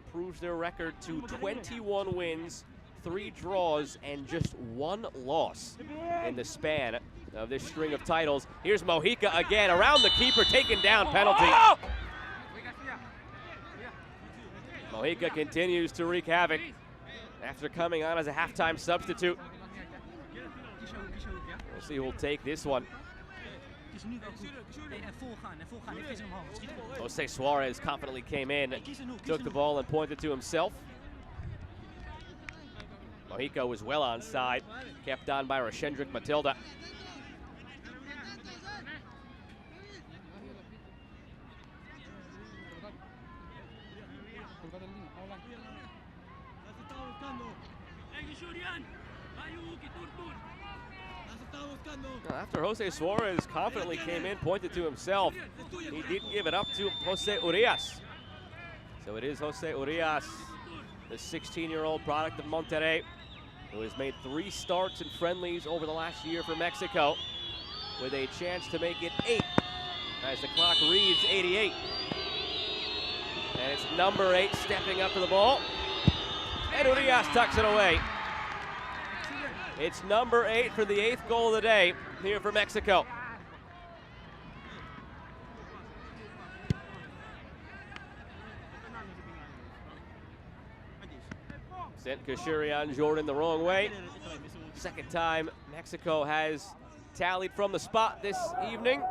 Improves their record to 21 wins, 3 draws, and just 1 loss in the span of this string of titles. Here's Mojica again, around the keeper, taken down, penalty. Mojica continues to wreak havoc after coming on as a halftime substitute. We'll see who will take this one. Jose Suarez confidently came in, took the ball and pointed to himself. Mojica was well onside, kept on by Rashendrick Matilda. After Jose Suarez confidently came in, pointed to himself, he didn't give it up to Jose Urias. So it is Jose Urias, the 16-year-old product of Monterrey, who has made 3 starts and friendlies over the last year for Mexico, with a chance to make it 8 as the clock reads 88. And it's number 8 stepping up to the ball, and Urias tucks it away. It's number 8 for the 8th goal of the day here for Mexico. Sent Kashurian Jordan the wrong way. Second time Mexico has tallied from the spot this evening.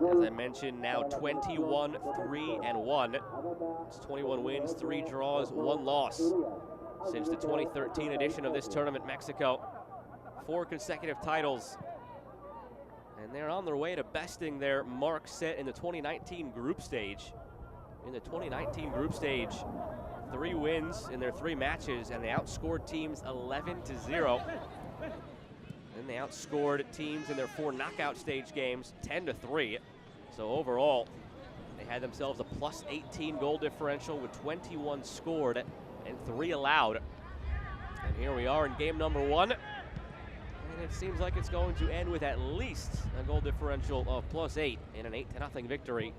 As I mentioned, now 21-3-1. It's 21 wins, 3 draws, 1 loss. Since the 2013 edition of this tournament, Mexico, 4 consecutive titles. And they're on their way to besting their mark set in the 2019 group stage. In the 2019 group stage, 3 wins in their 3 matches, and they outscored teams 11-0. And they outscored teams in their 4 knockout stage games 10-3. So overall, they had themselves a plus 18 goal differential with 21 scored and 3 allowed. And here we are in game number 1. And it seems like it's going to end with at least a goal differential of plus 8 in an 8-0 victory.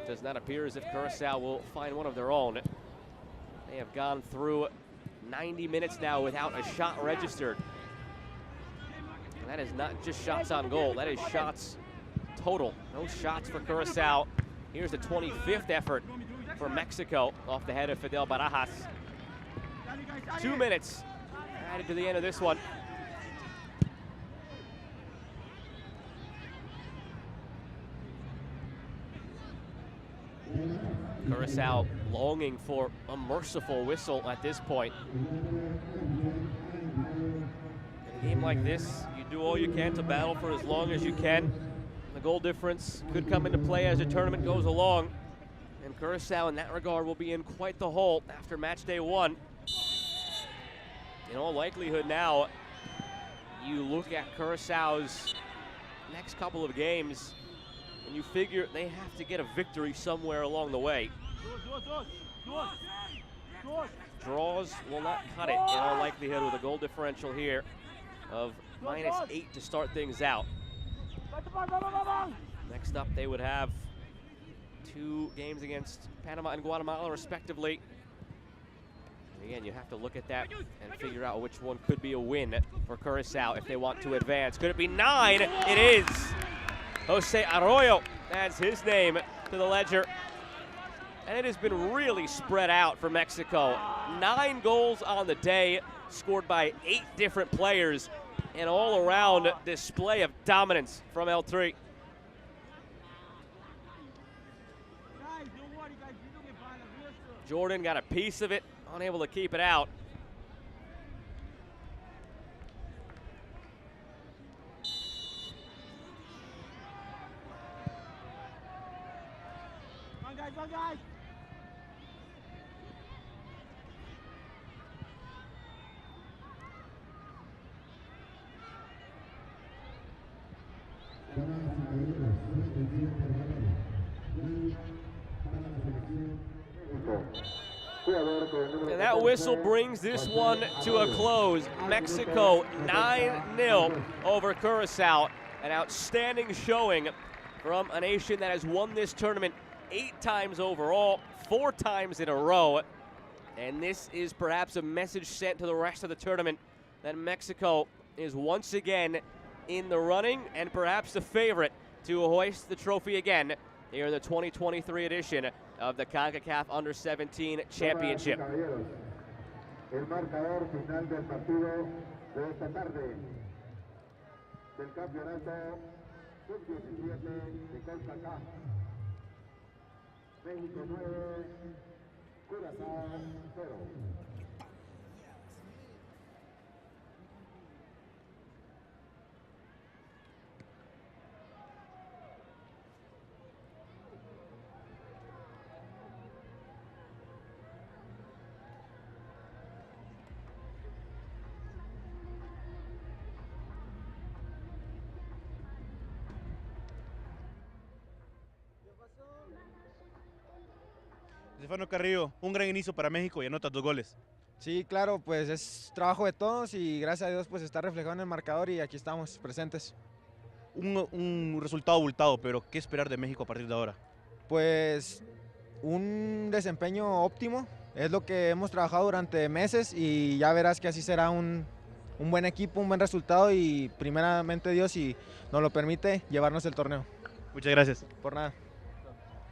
Does not appear as if Curaçao will find one of their own. They have gone through 90 minutes now without a shot registered. And that is not just shots on goal, that is shots total. No shots for Curaçao. Here's the 25th effort for Mexico off the head of Fidel Barajas. 2 minutes added to the end of this one. Curaçao longing for a merciful whistle at this point. In a game like this, you do all you can to battle for as long as you can. The goal difference could come into play as the tournament goes along. And Curaçao in that regard will be in quite the hole after match day 1. In all likelihood now, you look at Curaçao's next couple of games and you figure they have to get a victory somewhere along the way. Draws will not cut it in all likelihood with a goal differential here of -8 to start things out. Next up, they would have 2 games against Panama and Guatemala respectively. And again, you have to look at that and figure out which one could be a win for Curaçao if they want to advance. Could it be 9? It is. Jose Arroyo adds his name to the ledger. And it has been really spread out for Mexico. 9 goals on the day, scored by 8 different players. An all-around display of dominance from El Tri. Jordan got a piece of it, unable to keep it out. Come on, guys. And that whistle brings this one to a close. Mexico 9-0 over Curaçao. An outstanding showing from a nation that has won this tournament 8 times overall, 4 times in a row. And this is perhaps a message sent to the rest of the tournament that Mexico is once again in the running and perhaps the favorite to hoist the trophy again here in the 2023 edition of the Concacaf Under-17 Championship. El marcador final del partido de esta tarde del campeonato sub-17 de Concacaf. México 9, Curaçao 0. Stefano Carrillo, un gran inicio para México y anota 2 goles. Sí, claro, pues es trabajo de todos y gracias a Dios pues está reflejado en el marcador y aquí estamos presentes. Un resultado abultado, pero ¿qué esperar de México a partir de ahora? Pues un desempeño óptimo, es lo que hemos trabajado durante meses y ya verás que así será un buen equipo, un buen resultado y primeramente Dios, si nos lo permite, llevarnos el torneo. Muchas gracias. Por nada.